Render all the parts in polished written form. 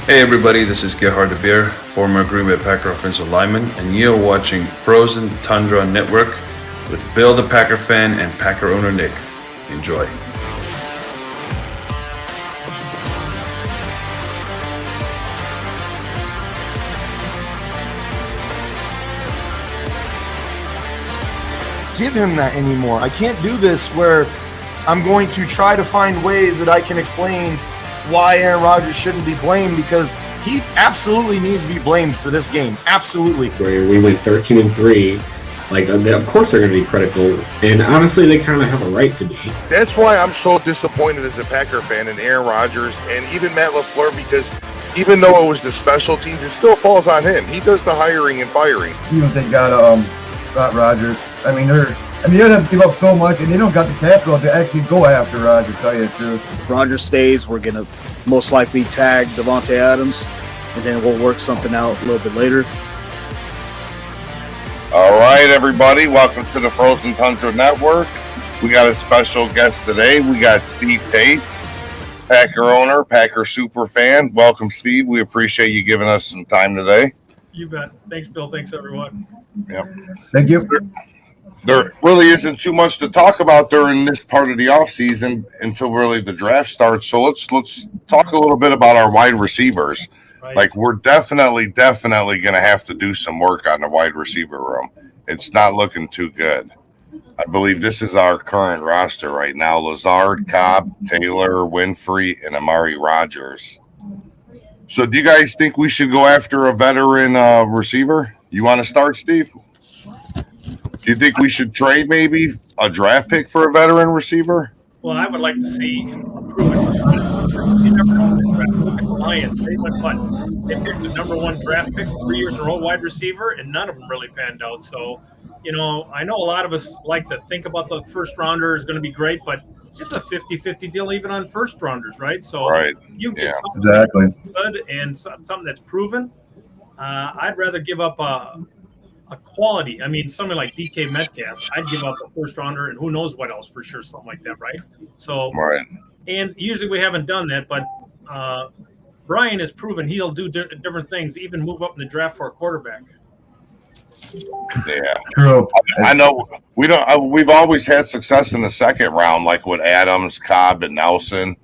Hey everybody, this is Gerhard de Beer, former Green Bay Packer offensive lineman, and you're watching Frozen Tundra Network with Bill the Packer fan and Packer owner Nick. Enjoy. Give him that anymore. I can't do this where I'm going to try to find ways that I can explain why Aaron Rodgers shouldn't be blamed, because he absolutely needs to be blamed for this game. Absolutely. Where we went 13-3, of course they're going to be critical, and honestly, they kind of have a right to be. That's why I'm so disappointed as a Packer fan in Aaron Rodgers and even Matt LaFleur, because even though it was the special teams, it still falls on him. He does the hiring and firing. Even if they got Rodgers, they don't have to give up so much, and they don't got the capital to actually go after Rodgers, tell you the truth. If Rodgers stays, we're going to most likely tag Devontae Adams, and then we'll work something out a little bit later. All right, everybody, welcome to the Frozen Tundra Network. We got a special guest today. We got Steve Tate, Packer owner, Packer super fan. Welcome, Steve. We appreciate you giving us some time today. You bet. Thanks, Bill. Thanks, everyone. Yep. Thank you. There really isn't too much to talk about during this part of the offseason until really the draft starts. So let's talk a little bit about our wide receivers. Right. We're definitely going to have to do some work on the wide receiver room. It's not looking too good. I believe this is our current roster right now: Lazard, Cobb, Taylor, Winfrey, and Amari Rodgers. So do you guys think we should go after a veteran receiver? You want to start, Steve? Do you think we should trade maybe a draft pick for a veteran receiver? Well, I would like to see a proven. You never know this draft. Look at the Lions. They went what? They picked the number one draft pick 3 years in a row, wide receiver, and none of them really panned out. So, I know a lot of us like to think about the first rounder is going to be great, but it's a 50-50 deal even on first rounders, right? So right. You get something Exactly. good and something that's proven. I'd rather give up a quality. Something like DK Metcalf, I'd give up a first rounder and who knows what else for sure, something like that, right? So, right. And usually we haven't done that, but Brian has proven he'll do different things, even move up in the draft for a quarterback. Yeah, True. I know we don't. We've always had success in the second round, like with Adams, Cobb, and Nelson.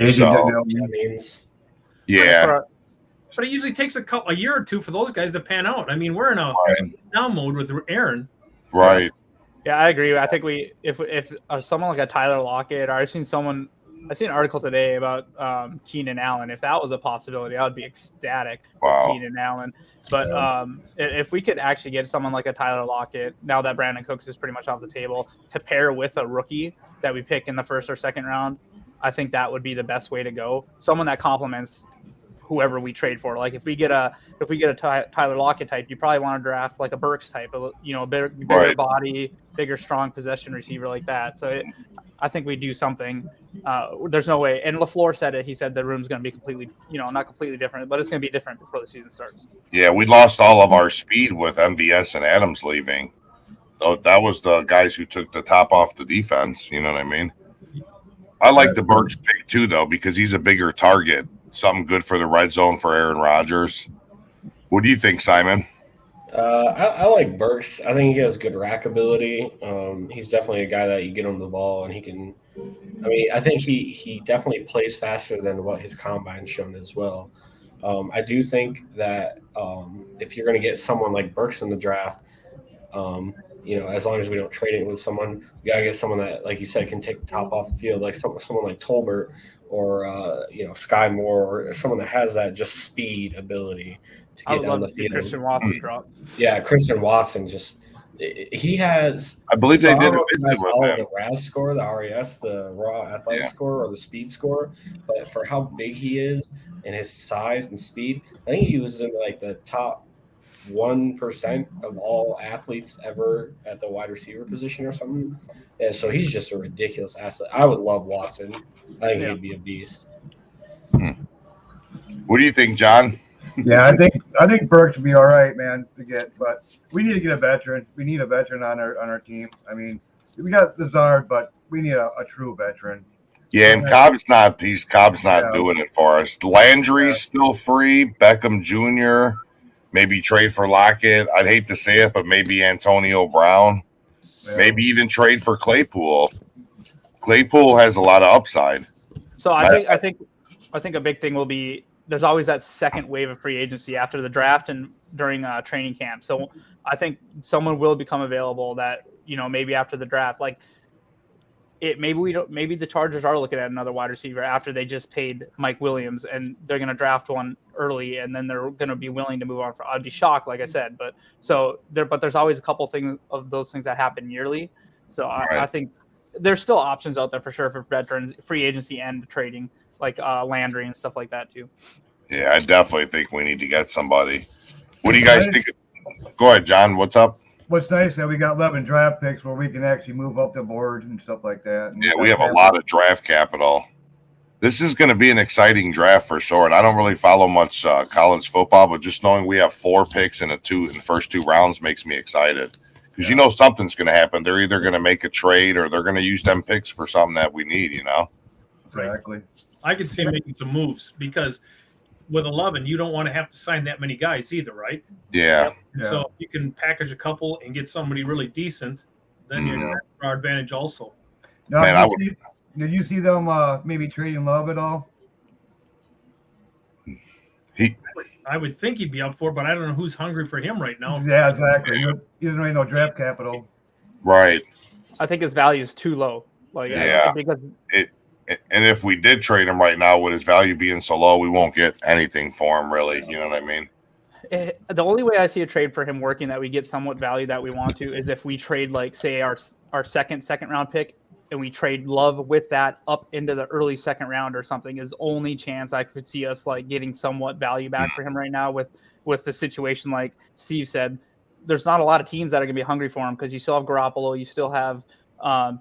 So, yeah. But it usually takes a year or two for those guys to pan out. We're in a now mode with Aaron. Right. Yeah, I agree. I think if someone like a Tyler Lockett, or I seen an article today about Keenan Allen. If that was a possibility, I would be ecstatic. Wow. Keenan Allen. But if we could actually get someone like a Tyler Lockett, now that Brandon Cooks is pretty much off the table, to pair with a rookie that we pick in the first or second round, I think that would be the best way to go. Someone that complements whoever we trade for. Like if we get a Tyler Lockett type, you probably want to draft like a Burks type, bigger right. body, bigger, strong possession receiver like that. So I think we do something. There's no way. And LaFleur said it. He said the room's going to be completely, not completely different, but it's going to be different before the season starts. Yeah, we lost all of our speed with MVS and Adams leaving. So that was the guys who took the top off the defense. You know what I mean? I like the Burks pick too, though, because he's a bigger target. Something good for the red zone for Aaron Rodgers. What do you think, Simon? I like Burks. I think he has good rack ability. He's definitely a guy that you get him the ball and he can. I think he definitely plays faster than what his combine's shown as well. I do think that if you're going to get someone like Burks in the draft, as long as we don't trade it with someone, we got to get someone that, like you said, can take the top off the field, like someone like Tolbert or Sky Moore, or someone that has that just speed ability to get down the field. Christian Watson drop. Yeah, Christian Watson he has. I believe they did the RAS score, the RAS, the raw athletic score, or the speed score. But for how big he is and his size and speed, I think he was in like the top 1% of all athletes ever at the wide receiver position or something. And so he's just a ridiculous athlete. I would love Watson. I think he'd be a beast. What do you think, John? Yeah, I think Burks would be all right, man, to get, but we need to get a veteran. We need a veteran on our team. We got Lazard, but we need a true veteran. Yeah, and Cobb's not doing it for us. Landry's still free. Beckham Jr. Maybe trade for Lockett. I'd hate to say it, but maybe Antonio Brown. Yeah. Maybe even trade for Claypool. Claypool has a lot of upside. So I think a big thing will be there's always that second wave of free agency after the draft and during training camp. So I think someone will become available that, maybe after the draft, like maybe the Chargers are looking at another wide receiver after they just paid Mike Williams and they're going to draft one early and then they're going to be willing to move on. I'd be shocked, like I said, but there's always a couple things of those things that happen yearly. So I think there's still options out there for sure for veterans, free agency and trading, like Landry and stuff like that too. Yeah, I definitely think we need to get somebody. What do you guys think? Go ahead, John. What's up? What's nice that we got 11 draft picks where we can actually move up the board and stuff like that. And yeah, we have a lot of draft capital. This is going to be an exciting draft for sure. And I don't really follow much college football, but just knowing we have 4 picks in the first 2 rounds makes me excited because something's going to happen. They're either going to make a trade or they're going to use them picks for something that we need. Exactly. I could see him making some moves because with 11, you don't want to have to sign that many guys either, right? Yeah. So if you can package a couple and get somebody really decent, then you're at our advantage also. Now, man, did you see them maybe trading Love at all? I would think he'd be up for it, but I don't know who's hungry for him right now. Yeah, exactly. He doesn't really know draft capital. Right. I think his value is too low. Because and if we did trade him right now with his value being so low, we won't get anything for him really. You know what I mean? The only way I see a trade for him working that we get somewhat value that we want to is if we trade, like, say, our second round pick and we trade Love with that up into the early second round or something is only chance I could see us like getting somewhat value back for him right now with the situation. Like Steve said, there's not a lot of teams that are going to be hungry for him because you still have Garoppolo, you still have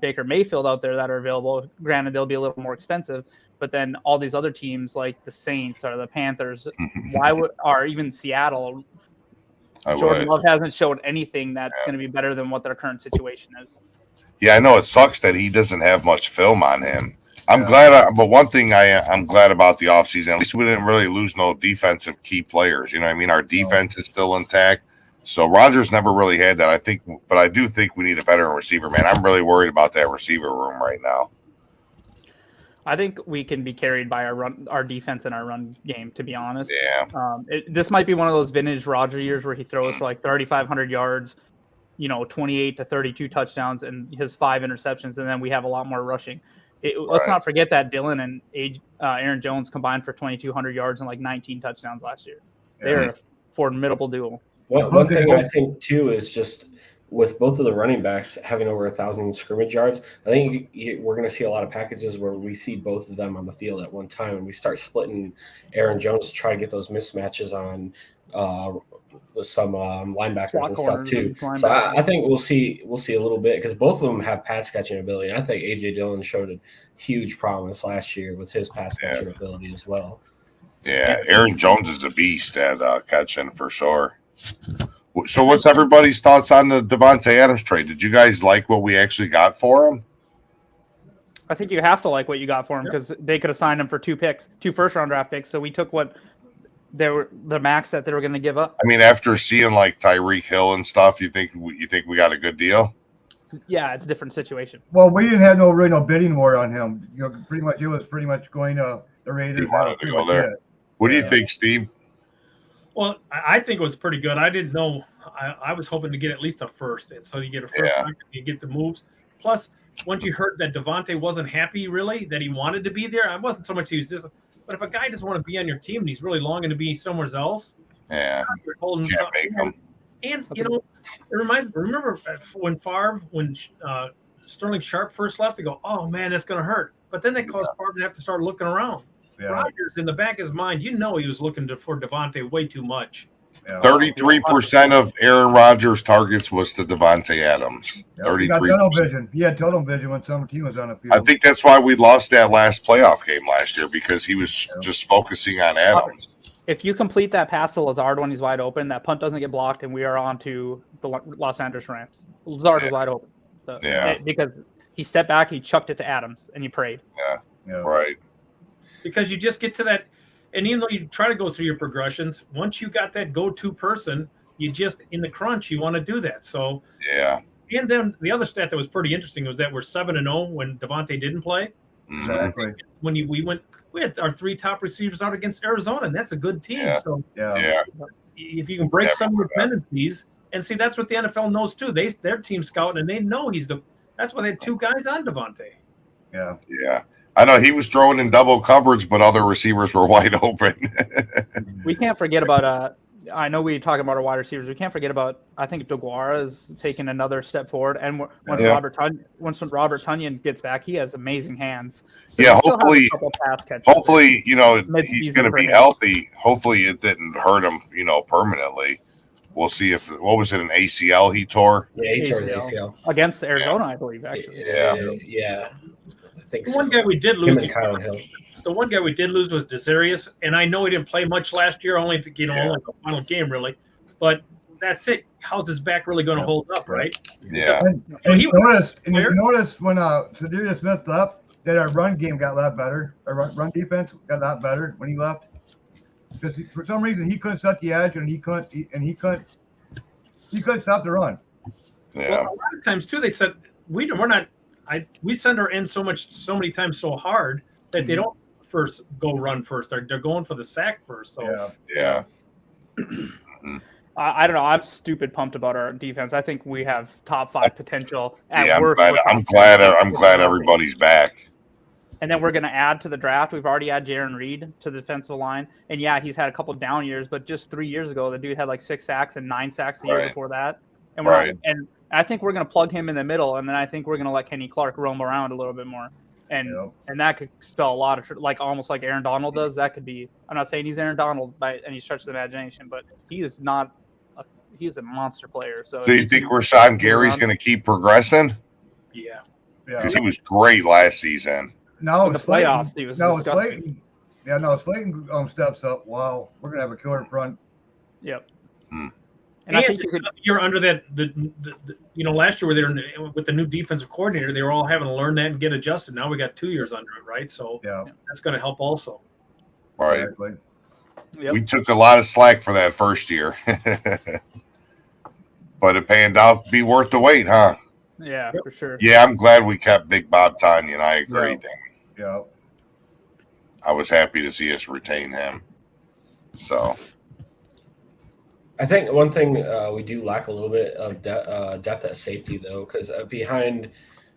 Baker Mayfield out there that are available. Granted, they'll be a little more expensive, but then all these other teams like the Saints or the Panthers, or even Seattle, Jordan Love hasn't showed anything that's going to be better than what their current situation is. Yeah, I know it sucks that he doesn't have much film on him. I'm glad, but one thing I'm glad about the offseason, at least we didn't really lose no defensive key players. You know what I mean? Our defense is still intact. So Rodgers never really had that, I think, but I do think we need a veteran receiver, man. I'm really worried about that receiver room right now. I think we can be carried by our defense and our run game, to be honest. Yeah. This might be one of those vintage Rodgers years where he throws for like 3,500 yards, 28 to 32 touchdowns, and his 5 interceptions, and then we have a lot more rushing. Let's not forget that Dillon and Aaron Jones combined for 2,200 yards and like 19 touchdowns last year. They're a formidable duo. One thing I think too is just with both of the running backs having over 1,000 scrimmage yards, I think we're going to see a lot of packages where we see both of them on the field at one time, and we start splitting Aaron Jones to try to get those mismatches on some linebackers and stuff too. So I think we'll see a little bit because both of them have pass catching ability. And I think AJ Dillon showed a huge promise last year with his pass catching ability as well. Yeah, Aaron Jones is a beast at catching for sure. So what's everybody's thoughts on the Davante Adams trade? Did you guys like what we actually got for him? I think you have to like what you got for him because they could have signed him for 2 first-round draft picks. So we took what the max that they were going to give up. I mean, after seeing like Tyreek Hill and stuff, you think we got a good deal? Yeah, it's a different situation. Well, we didn't have no bidding war on him. Pretty much it was pretty much going to the Raiders. He wanted to go there. What do you think, Steve? Well, I think it was pretty good. I didn't know. I was hoping to get at least a first. And so you get a first, you get the moves. Plus, once you heard that Davante wasn't happy, really, that he wanted to be there, I wasn't so much he was just. But if a guy doesn't want to be on your team and he's really longing to be somewhere else, you're holding something. And remember when Sterling Sharp first left, to go, oh man, that's going to hurt. But then they caused Favre to have to start looking around. Yeah. Rodgers, in the back of his mind, he was looking for Davante way too much. 33% of Aaron Rodgers' targets was to Davante Adams. 33%. He had tunnel vision when some team was on the field. I think that's why we lost that last playoff game last year because he was just focusing on Adams. If you complete that pass to Lazard when he's wide open, that punt doesn't get blocked, and we are on to the Los Angeles Rams. Lazard was wide open. So, because he stepped back, he chucked it to Adams, and he prayed. Yeah. Yeah. Right. because you just get to that. And even though you try to go through your progressions, once you got that go-to person, you just in the crunch you want to do that. So Yeah. and then the other stat that was pretty interesting was that we're 7-0 when Devontae didn't play. Exactly. When we had our 3 top receivers out against Arizona, and that's a good team. Yeah. So Yeah. if you can break some of the dependencies, and see that's what the NFL knows too. Their team scouting and they know that's why they had 2 guys on Devontae. Yeah. Yeah. I know he was throwing in double coverage, but other receivers were wide open. We can't forget about I know we talk about our wide receivers. We can't forget about. I think DeGuara is taking another step forward, and once Robert Tonyan gets back, he has amazing hands. So yeah, hopefully, he's going to be healthy. Hopefully, it didn't hurt him, permanently. We'll see if what was it, an ACL he tore? Yeah, he tore his ACL against Arizona, I believe. Actually, yeah. I think the one guy we did lose. Kyle Hill. The one guy we did lose was Desarius, and I know he didn't play much last year, only the final game really. But that's it. How's his back really going to hold up, right? Yeah. And you notice when Sedarius Smith left, that our run game got a lot better. Our run defense got a lot better when he left. Because for some reason he couldn't set the edge, and he couldn't stop the run. Yeah. Well, a lot of times too, they said we send our end so many times so hard that they don't run first. They're going for the sack first. So yeah. I don't know. I'm stupid pumped about our defense. I think we have top 5 potential. I'm glad everybody's back. And then we're going to add to the draft. We've already had Jaron Reed to the defensive line. And yeah, he's had a couple down years, but just 3 years ago, the dude had like 6 sacks and 9 sacks the year before that. And and I think we're going to plug him in the middle. And then I think we're going to let Kenny Clark roam around a little bit more. And that could spell a lot of almost like Aaron Donald does. That could be. I'm not saying he's Aaron Donald by any stretch of the imagination, but he is not. He's a monster player. So you think Rashawn Gary's going to keep progressing? Yeah. Because he was great last season. No, in the playoffs he was disgusting. Slayton steps up. Wow, we're gonna have a killer front. Yep. And I think you're under that. Last year with the new defensive coordinator, they were all having to learn that and get adjusted. Now we got 2 years under it, right? So that's going to help also. Right. Exactly. Yep. We took a lot of slack for that first year, but it panned out to be worth the wait, huh? Yeah, for sure. Yeah, I'm glad we kept Big Bob Tonyan. I agree, Dan. Yeah. I was happy to see us retain him. So. I think one thing we do lack a little bit of depth at safety, though, because behind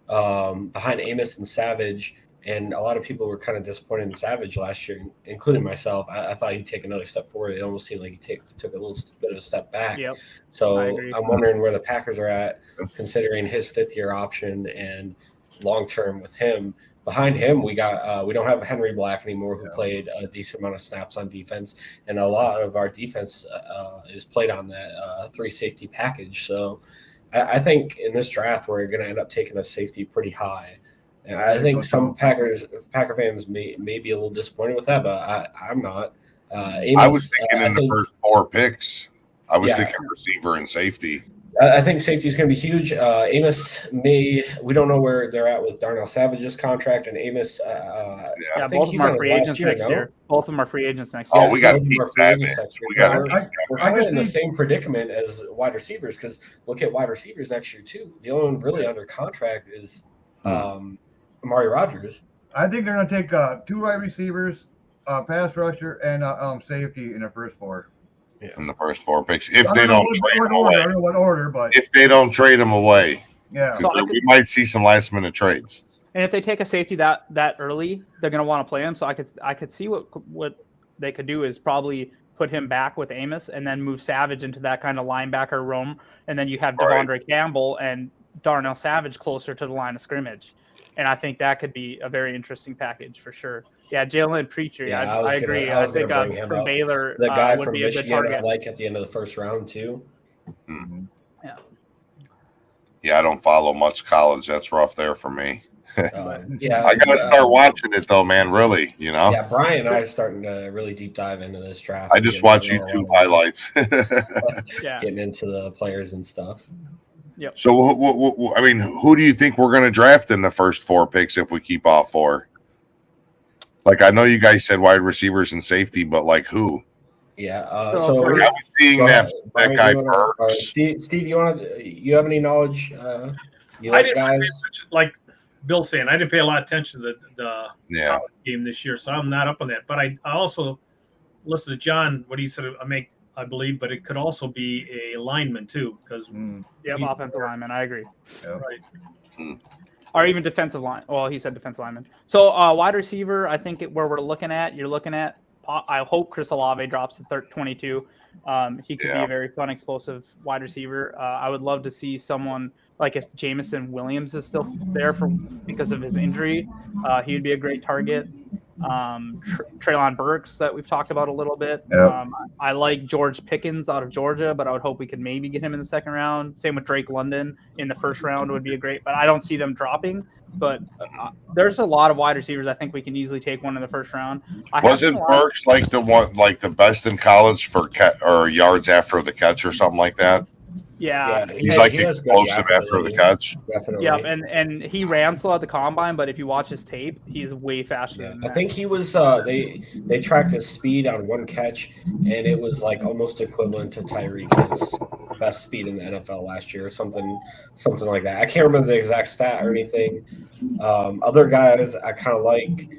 Amos and Savage, and a lot of people were kind of disappointed in Savage last year, including myself. I thought he'd take another step forward. It almost seemed like he took a little bit of a step back. Yep. So I'm wondering where the Packers are at, considering his 5th-year option and long-term with him. Behind him, we don't have Henry Black anymore, who played a decent amount of snaps on defense, and a lot of our defense is played on that 3-safety package. So I think in this draft we're going to end up taking a safety pretty high. And I think some Packer fans may be a little disappointed with that, but I'm not. Amos, I was thinking the first 4 picks, I was thinking receiver and safety. I think safety is going to be huge. Amos we don't know where they're at with Darnell Savage's contract, and Amos. I think both of he's them on are free his agents last year, next year. Both of them are free agents next Oh, year. we got to both of keep them are free agents that. next year. We got to. We're kind of in the same predicament as wide receivers, because look at wide receivers next year too. The only one really under contract is Amari Rodgers. I think they're going to take 2 wide receivers, pass rusher, and safety in the first 4. Yeah. In the first 4 picks, if they don't trade them away. I don't know what order, but if they don't trade them away, yeah, we might see some last minute trades. And if they take a safety that early, they're going to want to play him. So I could see what they could do is probably put him back with Amos and then move Savage into that kind of linebacker room, and then you have Devondre Campbell and Darnell Savage closer to the line of scrimmage. And I think that could be a very interesting package for sure. Yeah, Jalen Preacher. Yeah, I agree. I think from Baylor, the guy would from be a good Michigan, target. I like at the end of the first round too. Mm-hmm. Yeah. Yeah, I don't follow much college. That's rough there for me. Yeah, I gotta start watching it though, man. Really, Yeah, Brian and I are starting to really deep dive into this draft. I just watch YouTube highlights. Getting into the players and stuff. Yep. So, I mean, who do you think we're going to draft in the first 4 picks if we keep all 4? Like I know you guys said wide receivers and safety, but like who? Yeah. So So for- I'm seeing that Brian, guy you wanna- or Burks. Steve, you have any knowledge? You I like didn't guys? like Bill saying, I didn't pay a lot of attention to the Yeah. college game this year, so I'm not up on that. But I also listened to John what he said. I believe, but it could also be a lineman too, because Yep, offensive lineman. I agree. right. Or even defensive line. Well, he said defensive lineman. So wide receiver, I think where we're looking at, you're looking at. I hope Chris Olave drops to 22. He could be a very fun, explosive wide receiver. I would love to see someone like if Jamison Williams is still there because of his injury. He would be a great target. Treylon Burks that we've talked about a little bit. Yep. I like George Pickens out of Georgia, but I would hope we could maybe get him in the second round. Same with Drake London in the first round would be a great, but I don't see them dropping. But there's a lot of wide receivers. I think we can easily take one in the first round. Wasn't Burks like the best in college for or yards after the catch or something like that? Yeah, he's like explosive after the catch. Definitely. Yeah, and he ran slow at the combine, but if you watch his tape, he's way faster. Yeah, than I that. think he was. They tracked his speed on one catch, and it was like almost equivalent to Tyreek's best speed in the NFL last year, or something like that. I can't remember the exact stat or anything. Other guys I kind of like.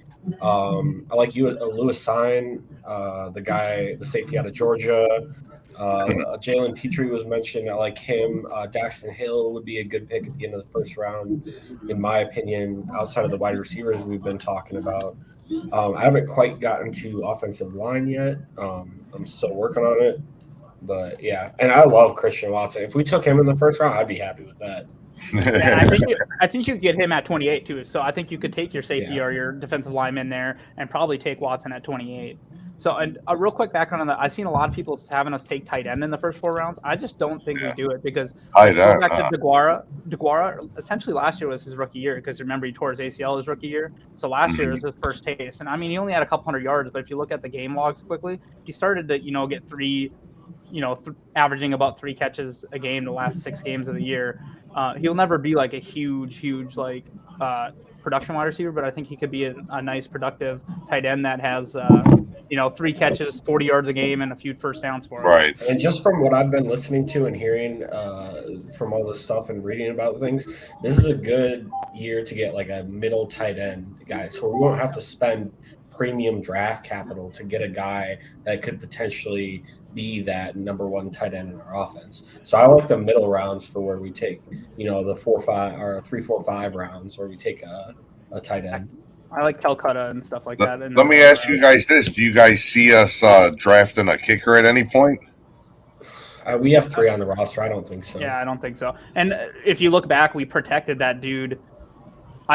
I like Lewis Sign, the safety out of Georgia. Jalen Petrie was mentioned. I like him. Daxton Hill would be a good pick at the end of the first round, in my opinion, outside of the wide receivers we've been talking about. I haven't quite gotten to offensive line yet. I'm still working on it. But, yeah, and I love Christian Watson. If we took him in the first round, I'd be happy with that. Yeah, I think you could get him at 28 too. So I think you could take your safety or your defensive lineman there and probably take Watson at 28. So a real quick background on that, I've seen a lot of people having us take tight end in the first 4 rounds. I just don't think we do it because going back to DeGuara essentially last year was his rookie year because remember he tore his ACL his rookie year. So last year was his first taste. And I mean, he only had a couple hundred yards, but if you look at the game logs quickly, he started to, get 3, averaging about 3 catches a game the last 6 games of the year. He'll never be like a huge production wide receiver, but I think he could be a nice productive tight end that has 3 catches, 40 yards a game, and a few first downs for him. Right. And just from what I've been listening to and hearing from all this stuff and reading about things, this is a good year to get like a middle tight end guy. So we won't have to spend premium draft capital to get a guy that could potentially be that number 1 tight end in our offense. So I like the middle rounds for where we take, the 4, 5 or 3, 4, 5 rounds where we take a tight end. I like Calcutta and stuff like that. Let me ask you guys this. Do you guys see us drafting a kicker at any point? We have 3 on the roster. I don't think so. Yeah, I don't think so. And if you look back, we protected that dude.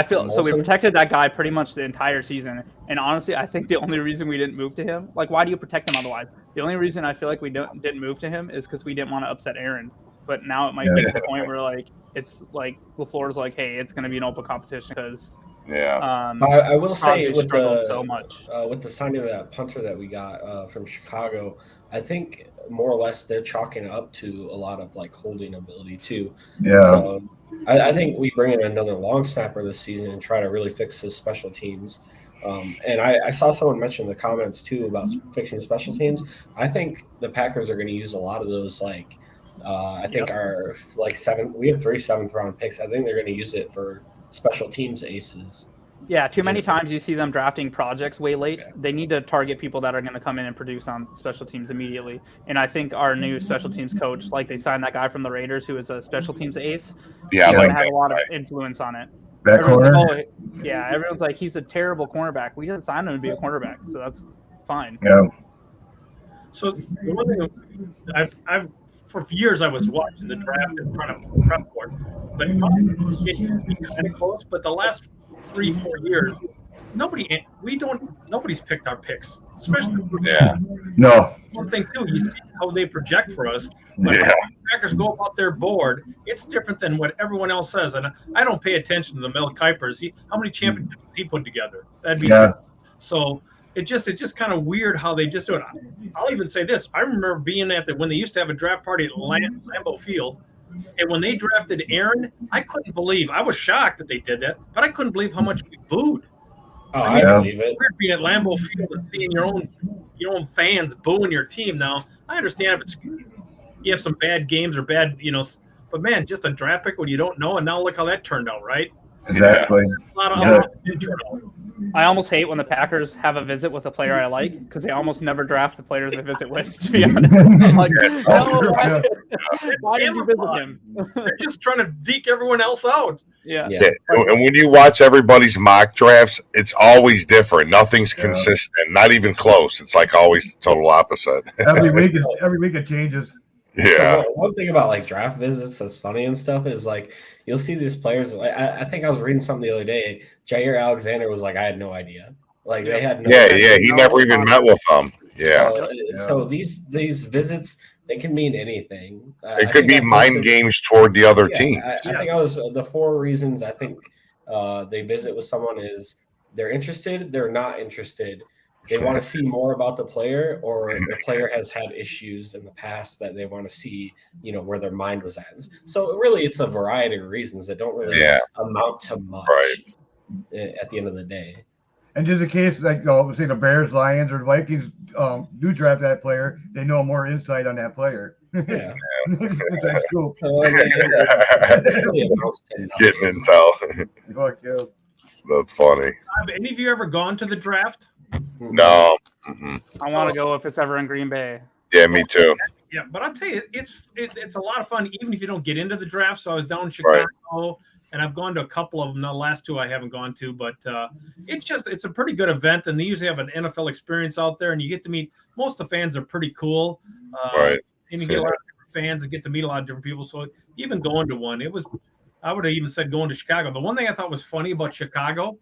So we protected that guy pretty much the entire season. And honestly, I think the only reason we didn't move to him, like, why do you protect him otherwise? The only reason I feel like we didn't move to him is because we didn't want to upset Aaron. But now it might be to the point where, like, it's like LaFleur's like, hey, it's going to be an open competition because. Yeah. I will say with so much with the signing of that punter that we got from Chicago, I think more or less they're chalking up to a lot of like holding ability too. Yeah. So I think we bring in another long snapper this season and try to really fix his special teams. And I saw someone mention in the comments too about fixing special teams. I think the Packers are going to use a lot of those like I think our like 7. We have 3 7th round picks. I think they're going to use it for special teams aces. Yeah, too many times you see them drafting projects way late. Yeah. They need to target people that are going to come in and produce on special teams immediately. And I think our new special teams coach, like they signed that guy from the Raiders who is a special teams ace. Yeah, he's like going to have a lot of influence on it. Everyone's like, he's a terrible cornerback. We didn't sign him to be a cornerback, so that's fine. Yeah. So the one thing I've for years I was watching the draft and trying to prep for it, but it's kind of close. But the last 3-4 years, nobody's picked our picks, especially. No. One thing too, you see how they project for us. When the Packers go about their board, it's different than what everyone else says. And I don't pay attention to the Mel Kipers. How many championships he put together? That'd be so. It's just kind of weird how they just do it. I'll even say this. I remember being at when they used to have a draft party at Lambeau Field, and when they drafted Aaron, I couldn't believe. I was shocked that they did that, but I couldn't believe how much we booed. Oh, I Yeah. believe it. Weird being at Lambeau Field and seeing your own fans booing your team. Now, I understand if you have some bad games or bad, but man, just a draft pick when you don't know, and now look how that turned out, right? Exactly. A lot of Yeah. turnout. I almost hate when the Packers have a visit with a player I like because they almost never draft the players they visit with. To be honest, I'm like, no, why did you visit him? They're just trying to deke everyone else out. Yeah. And when you watch everybody's mock drafts, it's always different. Nothing's consistent, not even close. It's like always the total opposite. Every week it changes. Yeah. So one thing about like draft visits that's funny and stuff is like you'll see these players. Like I think I was reading something the other day. Jair Alexander was like, I had no idea. Like they had no Yeah. He never even met with them. Yeah. So these visits, they can mean anything. It could be mind games toward the other teams. I think I was the 4 reasons I think they visit with someone is they're interested, they're not interested, they want to see more about the player, or the player has had issues in the past that they want to see, where their mind was at. So really, it's a variety of reasons that don't really amount to much at the end of the day. And just in case, like, say the Bears, Lions, or Vikings do draft that player, they know more insight on that player. Yeah. That's cool. Getting intel. Fuck yeah. That's funny. Have any of you ever gone to the draft? No. I want to go if it's ever in Green Bay. Yeah, me too. Yeah, but I'll tell you, it's a lot of fun, even if you don't get into the draft. So I was down in Chicago, and I've gone to a couple of them. The last 2 I haven't gone to, but it's a pretty good event, and they usually have an NFL experience out there, and you get to meet most of the fans are pretty cool. And you get a lot of different fans and get to meet a lot of different people. So even going to one, I would have even said going to Chicago. The one thing I thought was funny about Chicago,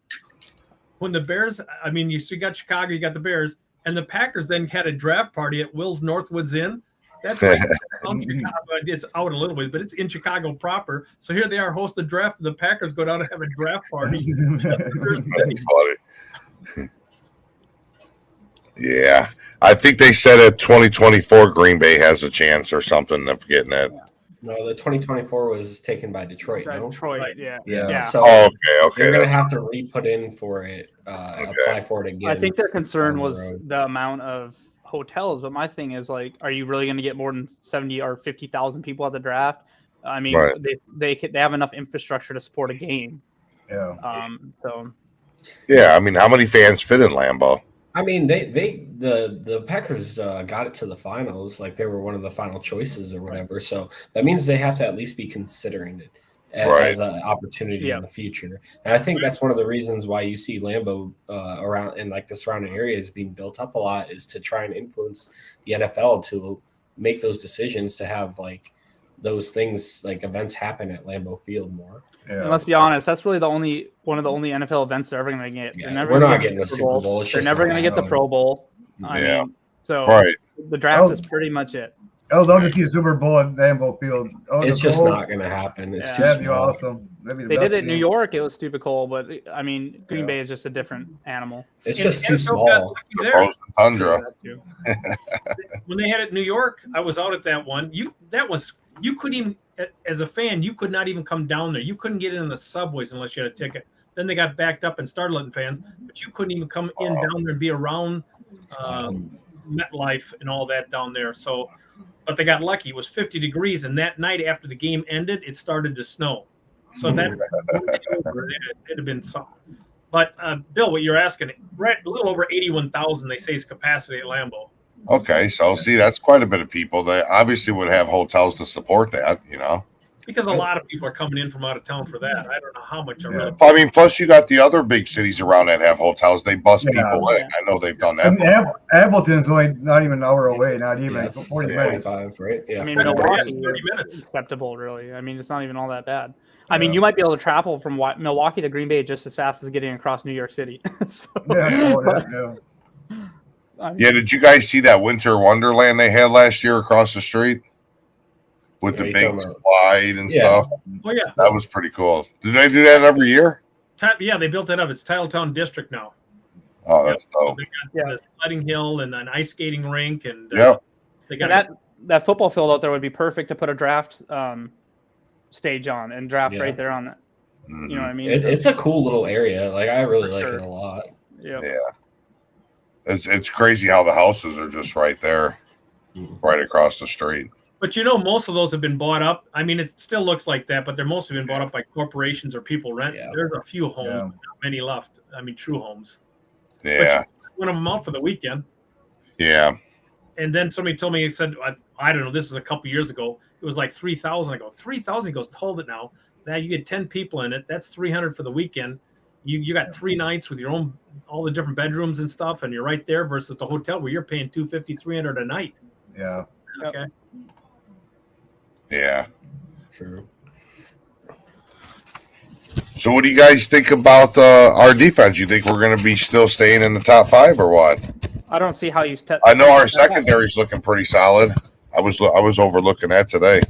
when the Bears, you got Chicago, you got the Bears, and the Packers then had a draft party at Will's Northwoods Inn. That's like Chicago. It's out a little bit, but it's in Chicago proper. So here they are, host the draft, and the Packers go down and have a draft party. That's funny. Yeah. I think they said at 2024 Green Bay has a chance or something of getting it. No, the 2024 was taken by Detroit. No? Detroit, Yeah. So okay. They're gonna have to re-put in for it, apply for it again. I think their concern was the amount of hotels, but my thing is like, are you really going to get more than 70 or 50,000 people at the draft? I mean, they have enough infrastructure to support a game. Yeah. So. Yeah, I mean, how many fans fit in Lambeau? I mean, the Packers got it to the finals, like they were one of the final choices or whatever. So that means they have to at least be considering it as an opportunity in the future. And I think that's one of the reasons why you see Lambeau around in like the surrounding areas being built up a lot, is to try and influence the NFL to make those decisions to have like those things, like events happen at Lambeau Field more. Yeah. And let's be honest, that's really one of the only NFL events they're ever going to get. Yeah, we're not getting the Super Bowl. They're never going to get the Pro Bowl. I mean, so the draft is pretty much it. I would love to see a Super Bowl at Lambeau Field. It's just not going to happen. It's too That'd be small. awesome. They did it in New York. It was stupid cold, but I mean, Green Bay is just a different animal. It's just too small. Tundra. When they had it in New York, I was out at that one. You couldn't even, as a fan, you could not even come down there. You couldn't get in the subways unless you had a ticket. Then they got backed up and started letting fans, but you couldn't even come in down there and be around MetLife and all that down there. So, but they got lucky. It was 50 degrees, and that night after the game ended, it started to snow. So that it'd have been something. But Bill, what you're asking, right, a little over 81,000 they say is capacity at Lambeau. Okay, so see, that's quite a bit of people. They obviously would have hotels to support that, Because a lot of people are coming in from out of town for that. I don't know how much. I mean, plus you got the other big cities around that have hotels. They bus people in. I know they've done that. Appleton's only not even an hour away. Not even 40 minutes. 45, right? Yeah. I mean, Milwaukee is acceptable, really. I mean, it's not even all that bad. I mean, you might be able to travel from Milwaukee to Green Bay just as fast as getting across New York City. Yeah, did you guys see that winter wonderland they had last year across the street with the big slide and stuff? Oh yeah, that was pretty cool. Did they do that every year? Yeah, they built that up. It's Titletown District now. Oh, that's dope. They got the sledding hill and an ice skating rink, and they got that football field out there would be perfect to put a draft stage on and draft right there on that. You know what I mean? It's a cool little area. Like I really like it a lot. Yeah. It's crazy how the houses are just right there, right across the street. But most of those have been bought up. I mean, it still looks like that, but they're mostly been bought up by corporations or people rent. Yeah. There's a few homes, Yeah. but not many left. I mean, true homes. Yeah, But you them out for the weekend. yeah. And then somebody told me, he said, I don't know, this is a couple years ago. It was like 3,000. I go, 3,000? He goes, hold it now. Now you get 10 people in it. That's 300 for the weekend. You got 3 nights with your own, all the different bedrooms and stuff, and you're right there versus the hotel where you're paying $250, $300 a night. Yeah. Okay. Yeah. True. So what do you guys think about our defense? You think we're going to be still staying in the top 5 or what? I don't see how you. I know our secondary's looking pretty solid. I was overlooking that today.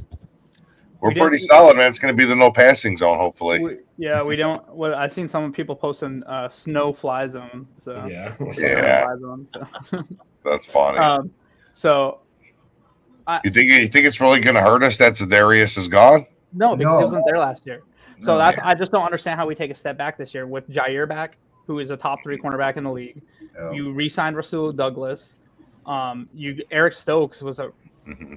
We're pretty solid, man. It's going to be the no passing zone, hopefully. We don't. Well, I've seen some people posting snow fly zone. So Yeah. Yeah. Fly zone, so. That's funny. So. You think it's really going to hurt us that Za'Darius is gone? No, because No. he wasn't there last year. So No. I just don't understand how we take a step back this year with Jair back, who is a top 3 cornerback in the league. Yeah. You re-signed Rasul Douglas. Eric Stokes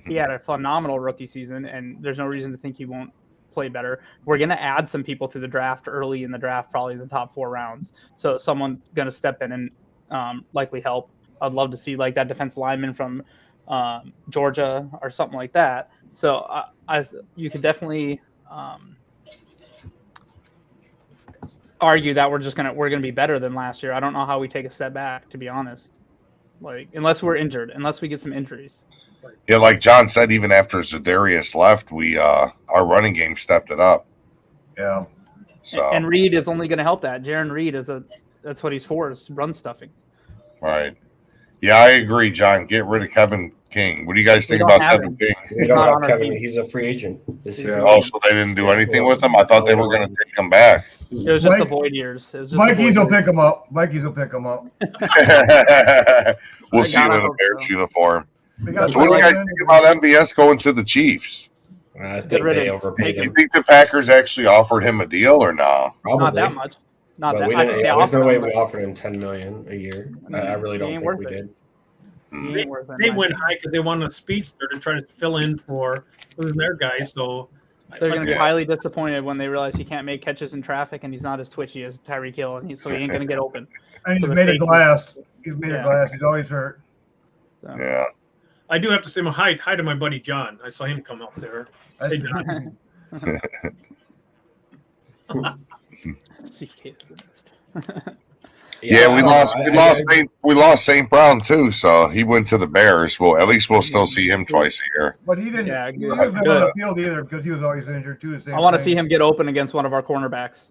he had a phenomenal rookie season, and there's no reason to think he won't play better. We're going to add some people to the draft early in the draft, probably in the top 4 rounds. So someone going to step in and likely help. I'd love to see like that defensive lineman from Georgia or something like that. So you could definitely argue that we're gonna be better than last year. I don't know how we take a step back, to be honest. Like unless we're injured, unless we get some injuries. Yeah, like John said, even after Za'Darius left, we our running game stepped it up. Yeah. So And Reed is only going to help that. Jaron Reed that's what he's for, is run stuffing. right. Yeah, I agree, John. Get rid of Kevin King. What do you guys think don't about have Kevin him. King? We don't Not have on our Kevin. team. He's a free agent this year. Oh, so they didn't do anything with him? I thought they were going to take him back. It was just the Mike- void years. It was just the Mikey's void will years. pick him up. Mikey's will pick him up. We'll see him gotta in a hope Bears so. uniform. They got So what do you guys Baldwin. think about MBS going to the Chiefs? I Get think rid they of him. overpaid Do you him. think the Packers actually offered him a deal or no? Probably. Not that much. Not But that. we I didn't, think they there's no offered way him, we but offered him $10 million a year. I really He don't ain't think worth we it. did. he ain't worth it, They man. went high because they wanted a speedster to try to fill in for their guys. So They're going to be Yeah. highly disappointed when they realize he can't make catches in traffic and he's not as twitchy as Tyreek Hill, and so he ain't going to get open. And he's So the made of safety- glass. He's made Yeah. of glass. He's always hurt. So. Yeah. I do have to say hi to my buddy John. I saw him come up there. Hey, John. Yeah, I we don't lost. know. We lost St. Brown too, so he went to the Bears. Well, at least we'll still see him twice a year. But he didn't. Yeah, he good. wasn't on Good. the field either because he was always injured too. I want to see him get open against one of our cornerbacks.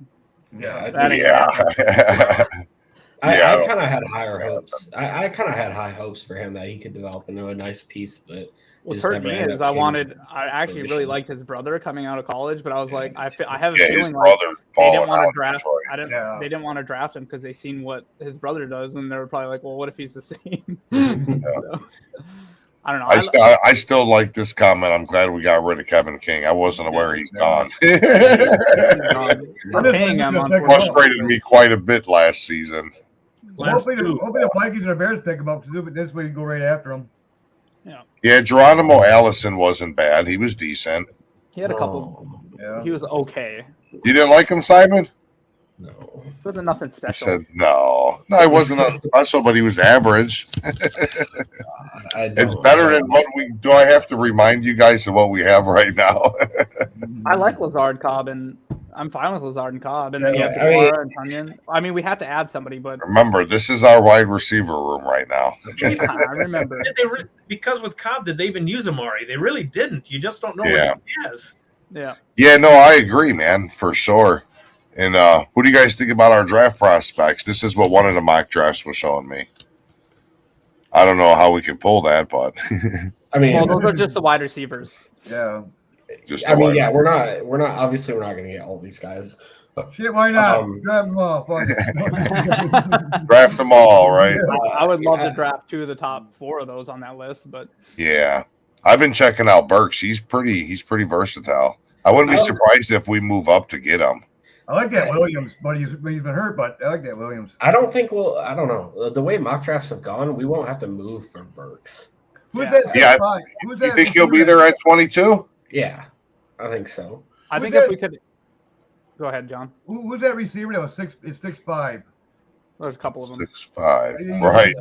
Yeah, That ain't Yeah. I Yeah. kind of had higher hopes. I kind of had high hopes for him that he could develop into a nice piece, but What's just hurt never me ended is up I actually really liked his brother coming out of college, but I was like, I have a Yeah, his feeling like brother's they didn't balling want out to in draft. Detroit. Yeah. They didn't want to draft him because they seen what his brother does, and they were probably like, well, what if he's the same? So, I don't know. I still like this comment. I'm glad we got rid of Kevin King. I wasn't aware he's gone. We're paying him, unfortunately. Frustrated me quite a bit last season. Last Hopefully, two. the Vikings and the Bears pick him up because this way you go right after him. Yeah, Geronimo Allison wasn't bad. He was decent. He had a couple. Yeah. He was okay. You didn't like him, Simon? no. It wasn't nothing He special. said no. No, he wasn't nothing special, but he was average. It's better than what we do. I have to remind you guys of what we have right now. I like Lazard Cobb, and I'm fine with Lazard and Cobb. And then you have Yeah, I mean- Kamara and Tunyon. I mean, we had to add somebody, but Remember, this is our wide receiver room right now. I remember. Because with Cobb, did they even use Amari? They really didn't. You just don't know Yeah. what he has. Yeah. Yeah, no, I agree, man, for sure. And what do you guys think about our draft prospects? This is what one of the mock drafts was showing me. I don't know how we can pull that, but I mean, Well, those are just the wide receivers. Yeah. just I mean, the yeah, we're not obviously we're not going to get all these guys. Shit, why not? Um, Grab them off. draft them all, right? I would love Yeah. to draft 2 of the top 4 of those on that list, but Yeah, I've been checking out Burks. He's pretty versatile. I wouldn't be surprised if we move up to get him. I like that Williams, but he's been hurt. But I like that Williams. I don't know. The way mock drafts have gone, we won't have to move for Burks. Who's Yeah. that? Yeah. Who's You that? think he'll be there at 22? Yeah, I think so. I Who's think that? if we could go ahead, John. Who's that receiver that was 6'5"? There's a couple of them. 6'5". Right.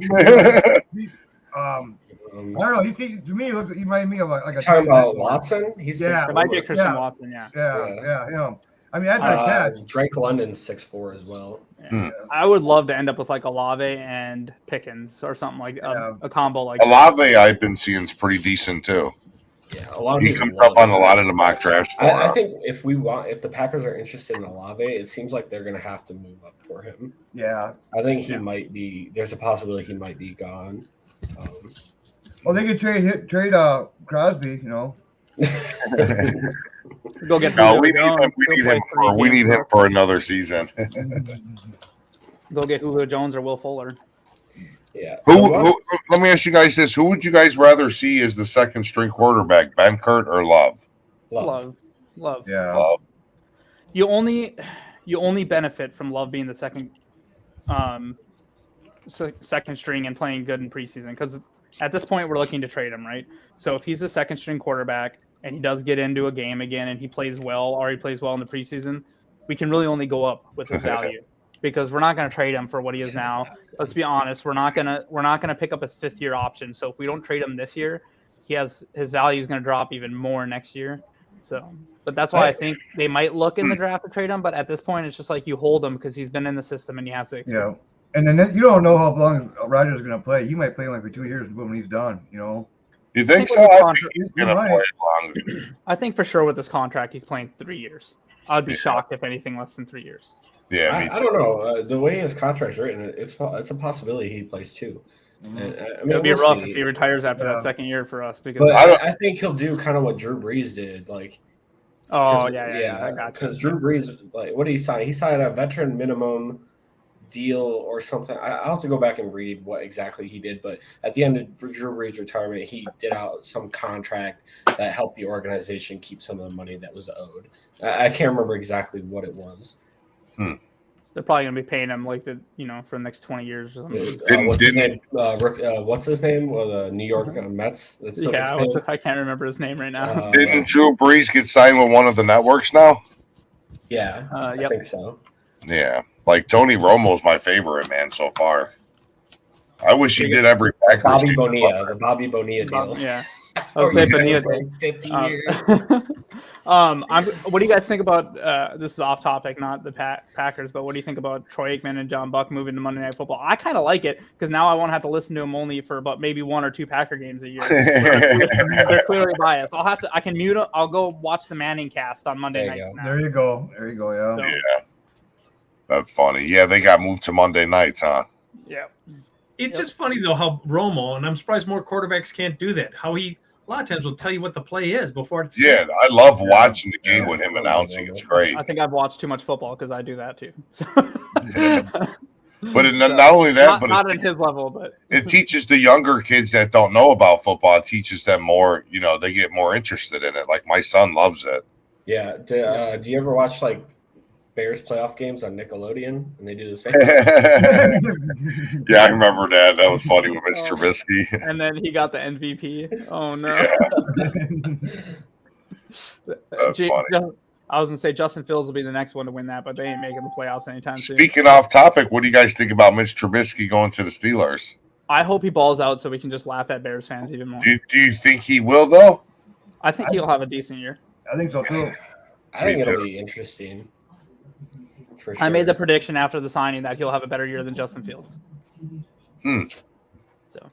I don't know. He to me, he reminded me of like a Talking about Watson, he's Yeah. It might be 6'4". Christian Watson, yeah. Yeah. Him. I mean, that's like that. Drake London's 6'4" as well. I would love to end up with like Olave and Pickens or something like a combo like Olave, I've been seeing is pretty decent too. Yeah, a lot of He people comes love up on him. a lot of the mock drafts for I us. think if the Packers are interested in Olave, it seems like they're going to have to move up for him. Yeah. I think he might be. There's a possibility he might be gone. Well, they could trade Crosby. Go get No, we Julio need him. Jones, go We play need 3 him for another season. Go get Julio Jones or Will Fuller. Yeah. Who? Let me ask you guys this: who would you guys rather see as the second string quarterback, Benkert or Love? Love. Yeah. Love. You only benefit from Love being the second string and playing good in preseason, because at this point we're looking to trade him, right? So if he's a second string quarterback and he does get into a game again and he plays well in the preseason, we can really only go up with his value. Because we're not going to trade him for what he is now. Let's be honest, we're not going to pick up his 5th-year option. So if we don't trade him this year, his value is going to drop even more next year. So, but that's why I think they might look in the draft to trade him. But at this point, it's just like you hold him because he's been in the system and he has to experience. Yeah. And then you don't know how long Rodgers is going to play. He might play like for 2 years when he's done. You think so? I think he's going to play longer. I think for sure with this contract, he's playing 3 years. I'd be shocked if anything less than 3 years. Yeah, me too. I don't know. The way his contract's written, it's a possibility he plays 2. And, It'll be rough if he retires after that second year for us. Because but I think he'll do kind of what Drew Brees did. I got you. Because Drew Brees, what did he sign? He signed a veteran minimum deal or something. I'll have to go back and read what exactly he did. But at the end of Drew Brees' retirement, he did out some contract that helped the organization keep some of the money that was owed. I can't remember exactly what it was. They're probably going to be paying him for the next 20 years or What's something. his name? What's his name? Well, the New York Mets. I can't remember his name right now. Didn't Drew Brees get signed with one of the networks now? Yeah, I think so. Yeah, like Tony Romo's my favorite man so far. I wish he did every Packers. The Bobby Bonilla deal. Yeah. Okay, Bonilla 50 years. What do you guys think about this is off topic, not the Packers, but what do you think about Troy Aikman and John Buck moving to Monday Night Football? I kind of like it because now I won't have to listen to them only for about maybe 1 or 2 Packer games a year. They're clearly biased. I can mute them. I'll go watch the Manning cast on Monday night. There you go. Yeah. So, yeah, that's funny. Yeah, they got moved to Monday nights, huh? Yeah. It's just funny though how Romo, and I'm surprised more quarterbacks can't do that. How he a lot of times will tell you what the play is before it's. Yeah, I love watching the game with him announcing. It's great. I think I've watched too much football because I do that too. But not only that, but not at his level, but it teaches the younger kids that don't know about football. It teaches them more. They get more interested in it. Like my son loves it. Yeah. Do you ever watch Bears playoff games on Nickelodeon and they do the same? Yeah, I remember that. That was funny with Mitch Trubisky. And then he got the MVP. Oh no. That's funny. I was gonna say Justin Fields will be the next one to win that, but they ain't making the playoffs anytime soon. Speaking off topic, what do you guys think about Mitch Trubisky going to the Steelers? I hope he balls out so we can just laugh at Bears fans even more. Do you think he will though? I think he'll have a decent year. I think so too. I think it'll be interesting. For sure. I made the prediction after the signing that he'll have a better year than Justin Fields. So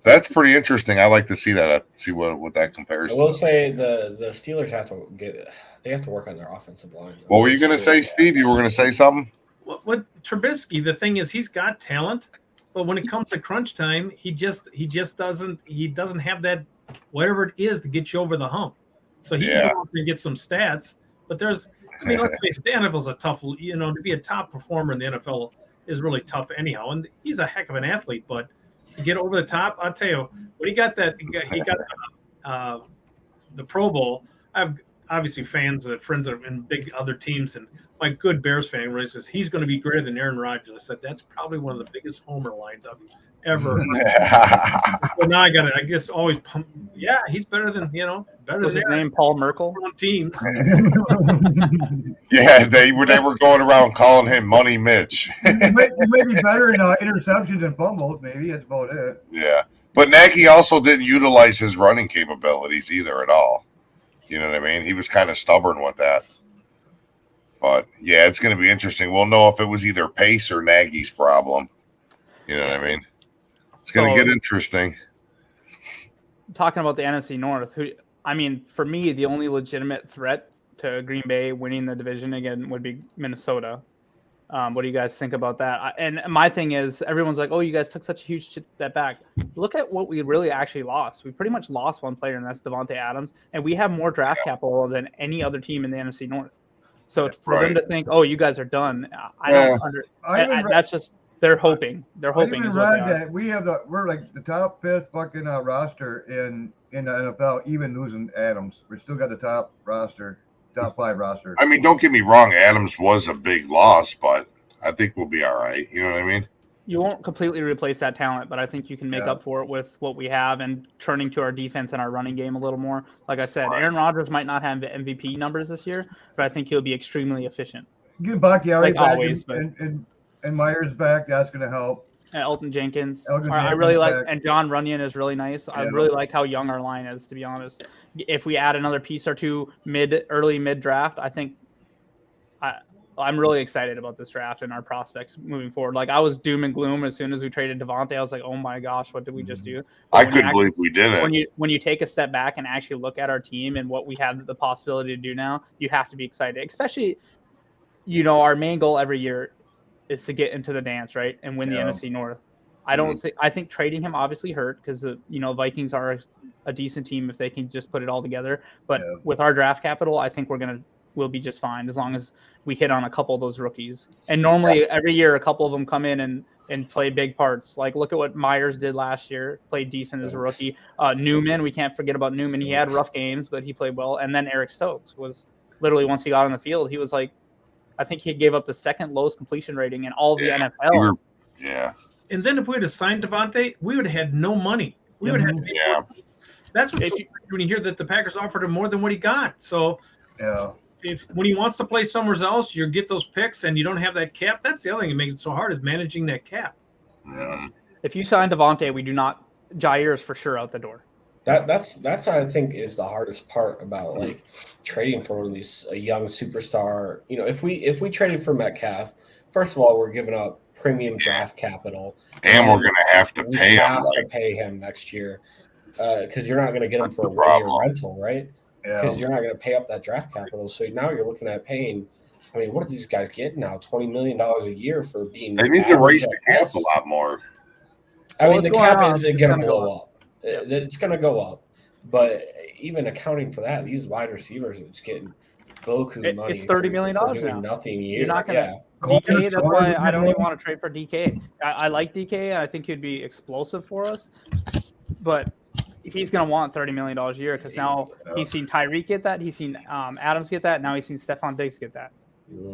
that's pretty interesting. I like to see that. See what that compares. I will say the Steelers have to work on their offensive line. What were you going to say, Steve? You were going to say something? What Trubisky? The thing is, he's got talent, but when it comes to crunch time, he just doesn't have that whatever it is to get you over the hump. So he can go out and get some stats, but let's face it, the NFL is a tough. To be a top performer in the NFL is really tough anyhow, and he's a heck of an athlete, but to get over the top, I'll tell you, when he got the Pro Bowl, obviously friends that are in big other teams, and my good Bears fan really says he's going to be greater than Aaron Rodgers. I said that's probably one of the biggest homer lines I've ever heard. So now I guess always pump. Yeah, he's better than better Was than his name Paul Merkel? on teams. Yeah, they were going around calling him Money Mitch. He may be better in interceptions and fumbles. Maybe that's about it. Yeah, but Nagy also didn't utilize his running capabilities either at all. You know what I mean? He was kind of stubborn with that. But yeah, it's going to be interesting. We'll know if it was either Pace or Nagy's problem. You know what I mean? It's going to get interesting. Talking about the NFC North, for me, the only legitimate threat to Green Bay winning the division again would be Minnesota. What do you guys think about that? And my thing is, everyone's like, oh, you guys took such a huge step back. Look at what we really actually lost. We pretty much lost one player, and that's Devontae Adams. And we have more draft capital than any other team in the NFC North. So for them to think, oh, you guys are done, that's just they're hoping. They're hoping. I even read that we're like the top 5th fucking roster in the NFL, even losing Adams. We still got the top 5 roster. I mean, don't get me wrong. Adams was a big loss, but I think we'll be all right. You know what I mean? You won't completely replace that talent, but I think you can make up for it with what we have and turning to our defense and our running game a little more. Like I said, Aaron Rodgers might not have the MVP numbers this year, but I think he'll be extremely efficient. Get Bakhtiari back always, and Myers back. That's going to help. And Elton Jenkins. I really like, and John Runyon is really nice. Yeah, I really like how young our line is, to be honest. If we add another piece or two early mid draft, I think I'm really excited about this draft and our prospects moving forward. Like, I was doom and gloom as soon as we traded Devontae. I was like, oh my gosh, what did we just do? I couldn't believe we did it. When you take a step back and actually look at our team and what we have the possibility to do now, you have to be excited. Especially, our main goal every year is to get into the dance, right, and win the NFC North. I think trading him obviously hurt because Vikings are a decent team if they can just put it all together. But with our draft capital, I think we'll be just fine as long as we hit on a couple of those rookies. And normally every year a couple of them come in and play big parts. Like, look at what Myers did last year, played decent as a rookie. Newman, we can't forget about Newman. He had rough games, but he played well. And then Eric Stokes was literally, once he got on the field, he was like, I think he gave up the second lowest completion rating in all of the NFL. And then if we had signed Devontae, we would have had no money. We would have had That's what's when you hear that the Packers offered him more than what he got. So when he wants to play somewhere else, you get those picks and you don't have that cap. That's the other thing that makes it so hard is managing that cap. If you sign Devontae, we do not. Jair is for sure out the door. That's what I think is the hardest part about like trading for one of these a young superstar. If we traded for Metcalf, first of all, we're giving up premium draft capital, and we're going to have to pay him. Have to pay him next year because you're not going to get him for a 1 year rental, right? Because you're not going to pay up that draft capital. So now you're looking at paying. I mean, what do these guys get now? $20 million a year for being. They need to raise the cap a lot more. I mean, the cap is going to blow up. It's going to go up, but even accounting for that, these wide receivers are just getting boku money. It's $30 million now. Nothing a year. You're not going to. DK, that's why I don't even want to trade for DK. I like DK. I think he'd be explosive for us, but he's going to want $30 million a year because now he's seen Tyreek get that, he's seen Adams get that, now he's seen Stephon Diggs get that.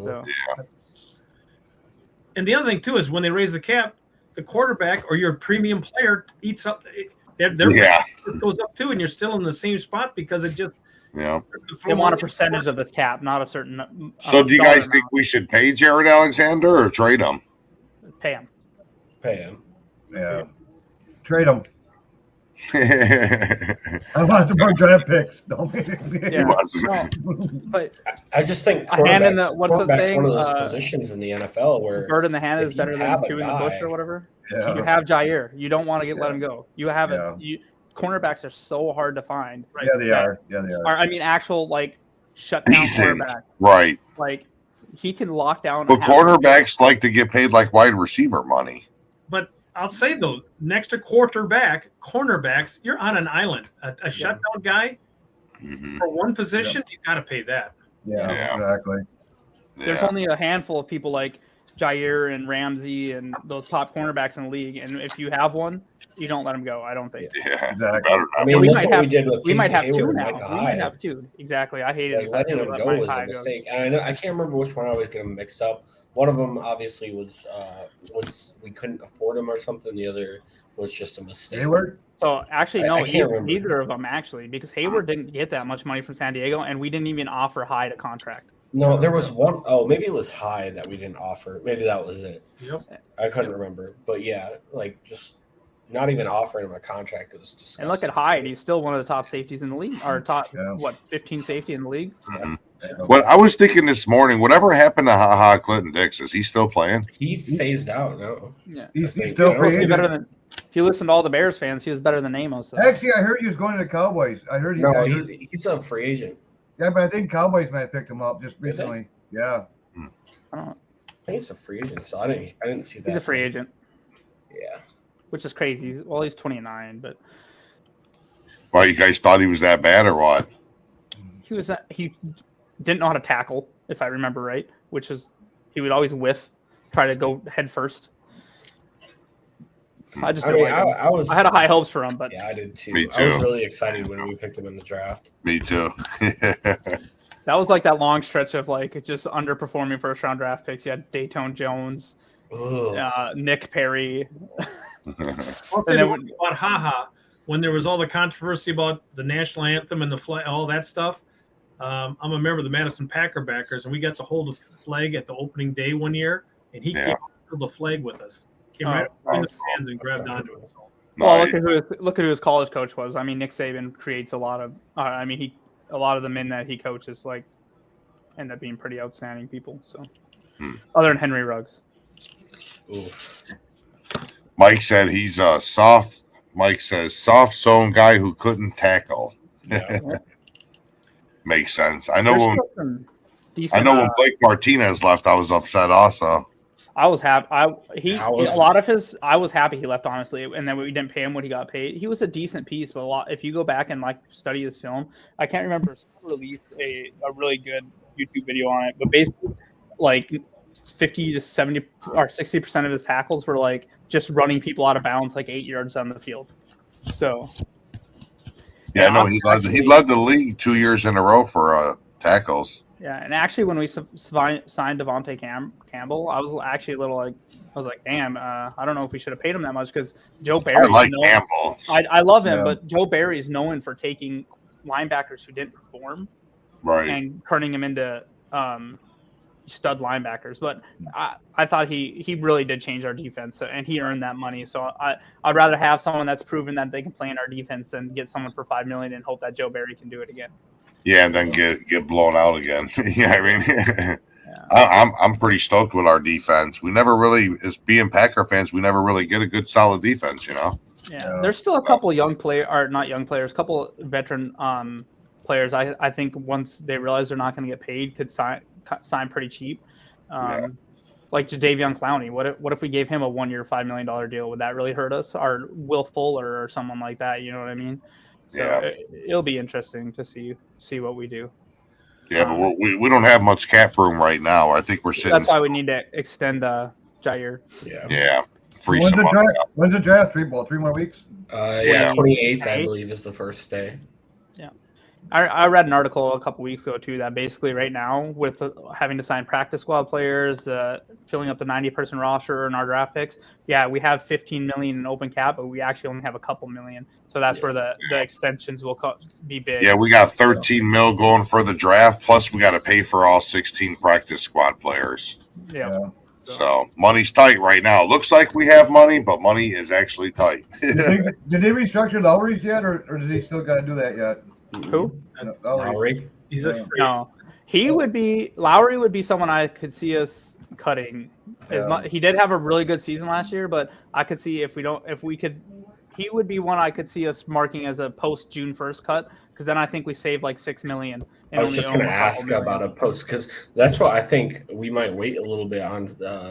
So. And the other thing too is when they raise the cap, the quarterback or your premium player eats up. Their goes up too, and you're still in the same spot because it just. They want a percentage of the cap, not a certain. So, do you guys think we should pay Jared Alexander or trade him? Pay him. Yeah. Trade him. I want some more draft picks. Don't but I just think quarterback's one of those positions in the NFL where bird in the hand is better than two in the bush or whatever. Yeah. You have Jair. You don't want to let him go. You have it. Cornerbacks are so hard to find. Right? Yeah, they are. I mean, actual shutdown cornerback. Right. Like he can lock down. But cornerbacks like to get paid like wide receiver money. But I'll say though, next to cornerbacks, you're on an island. A shutdown guy for one position, you got to pay that. Yeah, exactly. There's only a handful of people like Jair and Ramsey and those top cornerbacks in the league. And if you have one, you don't let him go. I don't think. Yeah, Exactly. I mean, we look might what have we did with we might Casey have Hayward two and now. Micah We might Hyde. have two. Exactly. I hated Like, the fact letting that him we let go Mike was a Hyde go. mistake. And I can't remember which one I always get them mixed up. One of them obviously was we couldn't afford him or something. The other was just a mistake. Hayward? So actually, no, I can't remember. neither of them actually, because Hayward didn't get that much money from San Diego, and we didn't even offer Hyde a contract. No, there was one oh maybe it was Hyde that we didn't offer. Maybe that was it. Yep. I couldn't remember. But yeah, like just not even offering him a contract. It was disgusting. And look at Hyde; he's still one of the top safeties in the league, or top 15 safety in the league. Mhm. Well, I was thinking this morning, whatever happened to HaHa Clinton Dix? Is he still playing? He phased out. No, Yeah, He's think- still I don't free think He's agent. better than. If you listen to all the Bears fans, he was better than Amos. So. Actually, I heard he was going to the Cowboys. I heard no, he's a free agent. yeah, but I think Cowboys might have picked him up just Did they? recently. Yeah. I don't know. I think it's a free agent. So I didn't see that. He's a free agent, Yeah. which is crazy. He's 29, but Why, you guys thought he was that bad or what? he didn't know how to tackle, if I remember right, which is he would always try to go head first. I just I didn't mean, like him. I had high hopes for him, but Yeah, I did too. Me I was too. really excited when we picked him in the draft. Me too. that was like that long stretch of like just underperforming first round draft picks. You had Dayton Jones, Ugh. Nick Perry. I'll And tell then you what about HaHa, when there was all the controversy about the national anthem and the flag, all that stuff. I'm a member of the Madison Packer backers, and we got to hold the flag at the opening day one year, and he Yeah. came and held the flag with us. Came right up in the stands and grabbed onto it. So, Well, Nice. look at who his college coach was. I mean, Nick Saban creates a lot of. A lot of the men that he coaches like end up being pretty outstanding people. So, other than Henry Ruggs. Oof. Mike said he's a soft. Mike says soft zone guy who couldn't tackle. Yeah. Makes sense. I know There's when still some decent, I know when Blake Martinez left, I was upset also. I was happy. I was happy he left, honestly, and then we didn't pay him what he got paid. He was a decent piece, but if you go back and like study his film, I can't remember. Someone released a really good YouTube video on it, but basically, like 50 to 70 or 60% of his tackles were like just running people out of bounds, like 8 yards down the field. So. Yeah, no, he led the league 2 years in a row for tackles. Yeah, and actually, when we signed Devontae Campbell, I was actually a little like, damn, I don't know if we should have paid him that much because Joe Barry. I like Campbell. I love him, Yeah. but Joe Barry's known for taking linebackers who didn't perform Right. and turning them into stud linebackers. But I thought he really did change our defense, and he earned that money. So I'd rather have someone that's proven that they can play in our defense than get someone for $5 million and hope that Joe Barry can do it again. Yeah, and then get blown out again. Yeah, I mean, Yeah. I'm pretty stoked with our defense. We never really, as being Packer fans, we never really get a good solid defense. You know. Yeah, there's still a couple a couple veteran players. I think once they realize they're not going to get paid, could sign pretty cheap. Like Jadeveon Clowney. What if we gave him a 1 year, $5 million deal? Would that really hurt us? Or Will Fuller or someone like that? You know what I mean? So Yeah. it'll be interesting to see what we do. Yeah, but we don't have much cap room right now. I think we're sitting. That's why we need to extend Jair. Yeah. Yeah, free When's some the money draft? up. When's the draft? 3 more weeks? Yeah, 28th, I Right? believe, is the first day. I read an article a couple weeks ago too that basically right now with having to sign practice squad players, filling up the 90-person roster and our draft picks, we have 15 million in open cap, but we actually only have a couple million. So that's where the extensions will be big. Yeah, we got 13 mil going for the draft. Plus, we got to pay for all 16 practice squad players. Yeah. So money's tight right now. Looks like we have money, but money is actually tight. Did they restructure Lowry's yet, or does he still got to do that yet? Who? Lowry. he's a free. No, Lowry would be someone I could see us cutting. He did have a really good season last year, but I could see he would be one I could see us marking as a post June 1st cut, because then I think we save like $6 million. I was just going to ask about a post, because that's what I think we might wait a little bit on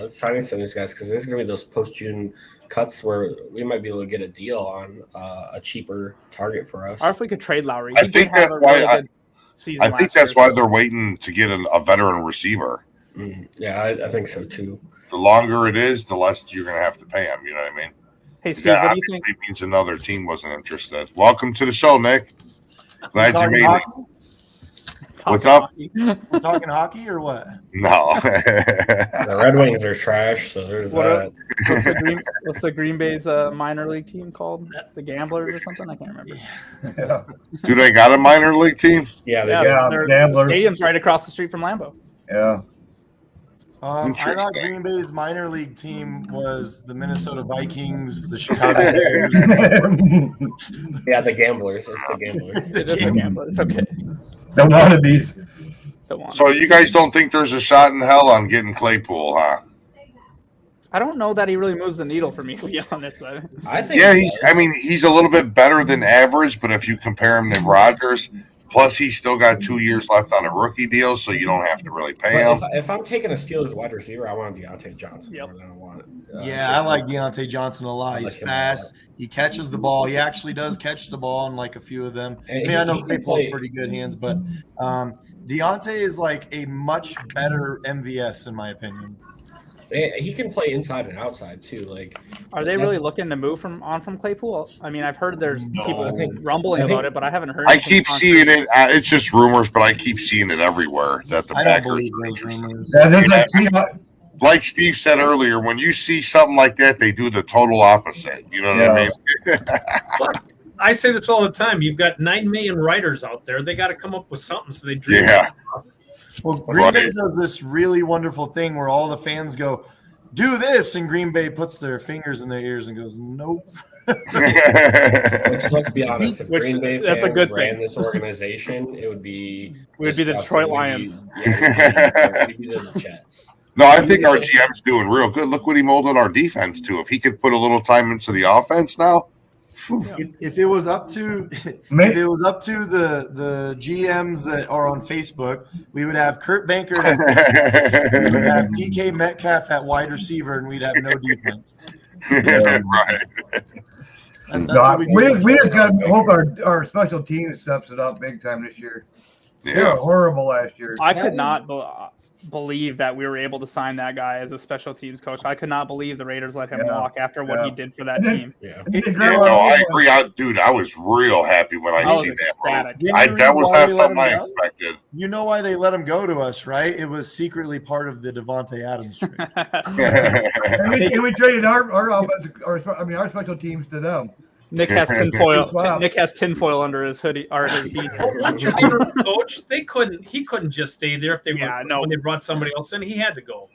signing some of these guys, because there's going to be those post June cuts where we might be able to get a deal on a cheaper target for us. Or if we could trade Lowry. I think that's why season I think last that's year. why they're waiting to get a veteran receiver. Yeah, I think so too. the longer it is, the less you're going to have to pay him. You know what I mean? Hey, Steve, That what do you think? obviously means another team wasn't interested. Welcome to the show, Nick. Glad you talking made it. hockey? What's up? We're talking hockey or what? No. The Red Wings are trash, so there's that. What's the Green Bay's minor league team called? The Gamblers or something? I can't remember. Yeah. Do they got a minor league team? Yeah, they Yeah, their Gamblers. stadium's right across the street from Lambeau. Yeah. I thought Interesting. Green Bay's minor league team was the Minnesota Vikings, the Chicago Bears. Yeah, the Gamblers. It's the Gamblers. It is the Gamblers. Okay. The wannabes. Don't want So you guys don't think there's a shot in hell on getting Claypool, huh? I don't know that he really moves the needle for me, to be honest. I think. Yeah, he does. he's a little bit better than average, but if you compare him to Rodgers, plus he's still got 2 years left on a rookie deal, so you don't have to really pay him. But if I'm taking a Steelers wide receiver, I want Deontay Johnson Yep. more than I want. Yeah, I like Deontay Johnson a lot. I He's like him a fast. He catches the ball. He actually does catch the ball in like a few of them. And I know he can Claypool's play- pretty good hands, but Deontay is like a much better MVS in my opinion. He can play inside and outside too. Like, Are they really looking to move from Claypool? I mean, I've heard there's people I think- rumbling I think- about it, but I haven't heard. I anything keep concrete. seeing it. It's just rumors, but I keep seeing it everywhere that the I don't Packers believe are those interested. rumors. I think that's Like Steve said earlier, when you see something like that, they do the total opposite. You know what I mean? I say this all the time. You've got 9 million writers out there. They got to come up with something, so they dream. Yeah. Well, Green Bay Right. does this really wonderful thing where all the fans go, "Do this," and Green Bay puts their fingers in their ears and goes, "Nope." let's be honest. If Which- Green Bay that's a fans good ran thing. this organization, it would be. We would be the Detroit Lions. We'd be the Jets. No, I think our GM's doing real good. Look what he molded our defense to. If he could put a little time into the offense now, If it was up to the GMs that are on Facebook, we would have Kurt Bankert we would have DK Metcalf at wide receiver, and we'd have no defense. right. And that's what we just got to hope our special team steps it up big time this year. They were Yeah. horrible last year. I could not believe that we were able to sign that guy as a special teams coach. I could not believe the Raiders let him Yeah. walk after what Yeah. he did for that team. Yeah. No, I agree. I was real happy when I was see that ecstatic. move. That was not something I expected. You know why they let him go to us, right? It was secretly part of the Devontae Adams trade. And we traded our special teams to them. Nick has tinfoil. Wow. Nick has tinfoil under his hoodie or his beanie. Coach, he couldn't just stay there if they when they brought somebody else in. He had to go.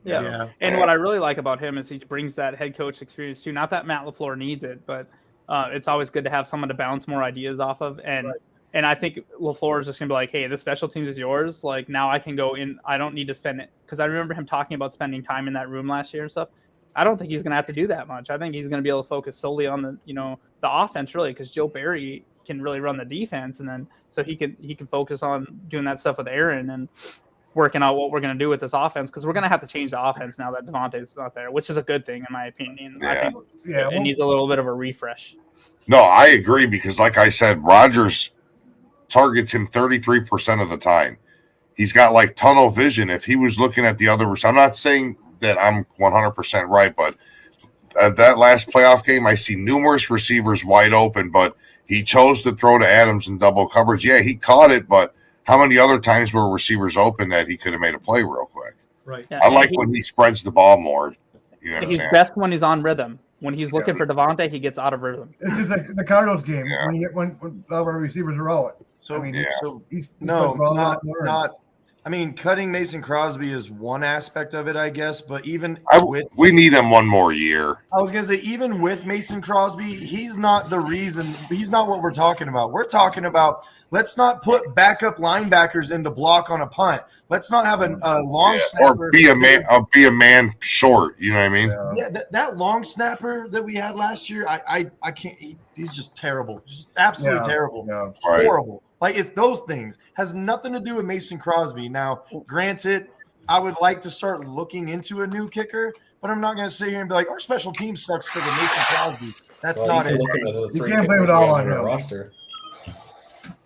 Yeah. And what I really like about him is he brings that head coach experience too. Not that Matt LaFleur needs it, but it's always good to have someone to bounce more ideas off of. And I think LaFleur is just gonna be like, hey, this special teams is yours. Like now I can go in. I don't need to spend it because I remember him talking about spending time in that room last year and stuff. I don't think he's going to have to do that much. I think he's going to be able to focus solely on the offense really, because Joe Barry can really run the defense, and then so he can focus on doing that stuff with Aaron and working out what we're going to do with this offense, because we're going to have to change the offense now that Devontae's not there, which is a good thing in my opinion. Yeah. I think it needs a little bit of a refresh. No, I agree because, like I said, Rodgers targets him 33% of the time. He's got like tunnel vision. If he was looking at the other, I'm not saying that I'm 100% right, but that last playoff game, I see numerous receivers wide open, but he chose to throw to Adams in double coverage. Yeah, he caught it, but how many other times were receivers open that he could have made a play real quick? Right. Yeah, I like when he spreads the ball more. You know what I'm he's saying? best when he's on rhythm. When he's looking for Devontae, he gets out of rhythm. It's just like the Cardinals game Yeah. when all our receivers are out. So, I mean, not. I mean, cutting Mason Crosby is one aspect of it, I guess. But even we need him one more year. I was gonna say, even with Mason Crosby, he's not the reason. He's not what we're talking about. We're talking about let's not put backup linebackers into block on a punt. Let's not have a long snapper Or be a man short. You know what I mean? Yeah, that long snapper that we had last year, I can't. He's just terrible, just absolutely terrible, Right. horrible. Like it's those things has nothing to do with Mason Crosby. Now, granted, I would like to start looking into a new kicker, but I'm not going to sit here and be like our special team sucks because of Mason Crosby. That's not it. Look at the three You can't blame kickers it all we have on our him. roster.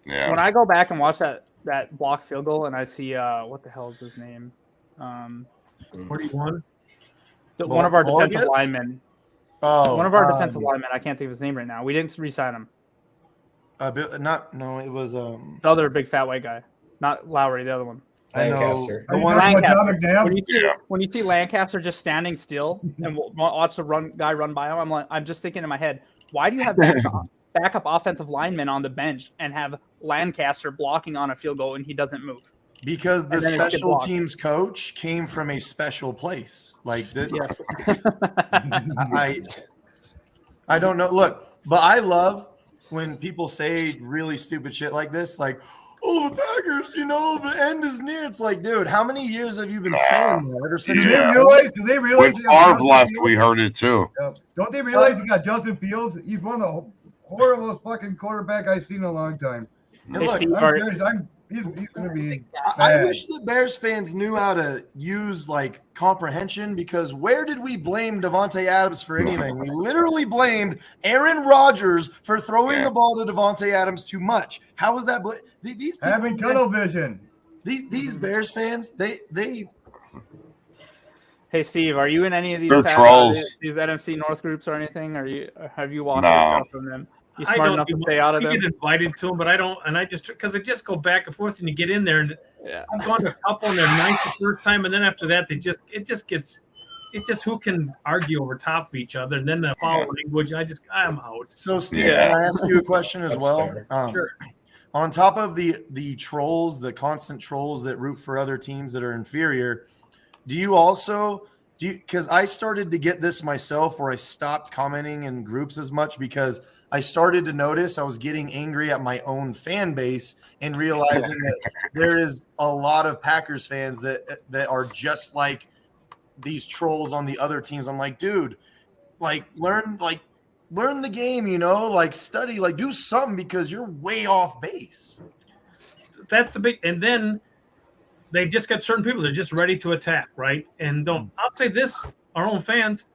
Yeah. When I go back and watch that block field goal and I see what the hell is his name? 41. One of our defensive Borges? linemen. Oh, One of our defensive linemen. I can't think of his name right now. We didn't re-sign him. it was The other big fat white guy, not Lowry, the other one. I know Lancaster. the Are you one. talking about John Lancaster. McNabb? When you see Lancaster just standing still and watch the guy run by him, I'm just thinking in my head, why do you have backup offensive linemen on the bench and have Lancaster blocking on a field goal and he doesn't move? Because the And then it gets special blocked. teams coach came from a special place. Like that. Yeah. I don't know. Look, but I love when people say really stupid shit like this, like, "Oh, the Packers, the end is near." It's like, dude, how many years have you been saying that ever since? Do they realize? When Favre left, we heard it too. Don't they realize he got Justin Fields? He's one of the horriblest fucking quarterback I've seen in a long time. And look, Steve, I'm serious. He's going to be I bad. wish the Bears fans knew how to use like comprehension, because where did we blame Davante Adams for anything? We literally blamed Aaron Rodgers for throwing the ball to Davante Adams too much. How was that? These people, having tunnel vision. These Bears fans, they. Hey Steve, are you in any of these They're trolls. these NFC North groups or anything? Have you watched No. stuff from them? You I smart don't enough to do stay out of I them? get invited to them, but I don't, and I just because I just go back and forth and you get in there, and Yeah. I've gone to a couple and they're nice the first time, and then after that it just who can argue over top of each other, and then the foul language, and I'm out. So Steve, Yeah. can I ask you a question as That's well? fair. Sure. On top of the trolls, the constant trolls that root for other teams that are inferior, because I started to get this myself where I stopped commenting in groups as much because I started to notice I was getting angry at my own fan base and realizing that there is a lot of Packers fans that are just like these trolls on the other teams. I'm like, dude, learn the game, study, do something, because you're way off base. That's the big, and then they've just got certain people that are just ready to attack, right? And I'll say this, our own fans,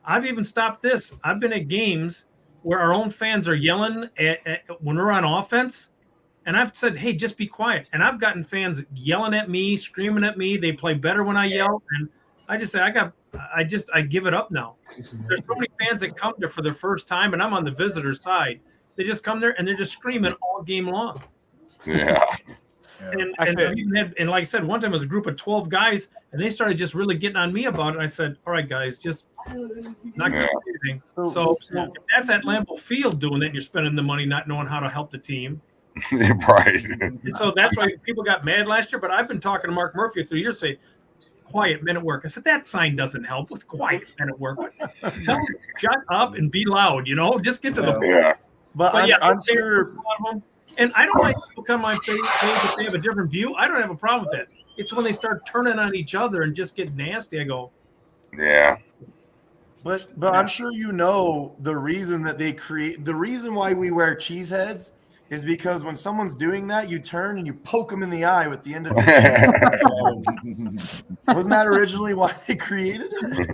I've even stopped this. I've been at games where our own fans are yelling at when we're on offense, and I've said, hey, just be quiet. And I've gotten fans yelling at me, screaming at me. They play better when I yell, and I just say, I give it up now. There's so many fans that come there for the first time, and I'm on the visitor side. They just come there and they're just screaming all game long. Yeah. And like I said, one time it was a group of 12 guys, and they started just really getting on me about it. I said, all right, guys, just not going to do anything. So if that's at Lambeau Field doing that, you're spending the money not knowing how to help the team. Right. And so that's why people got mad last year. But I've been talking to Mark Murphy 3 years, say, quiet men at work. I said, that sign doesn't help. What's quiet men at work? Tell them, shut up and be loud, just get to the point. Yeah. But I'm sure. And I don't like people come on my page if they have a different view. I don't have a problem with that. It's when they start turning on each other and just get nasty. I go, Yeah. But I'm sure the reason that the reason why we wear cheese heads is because when someone's doing that, you turn and you poke them in the eye with the end of it. Wasn't that originally why they created it?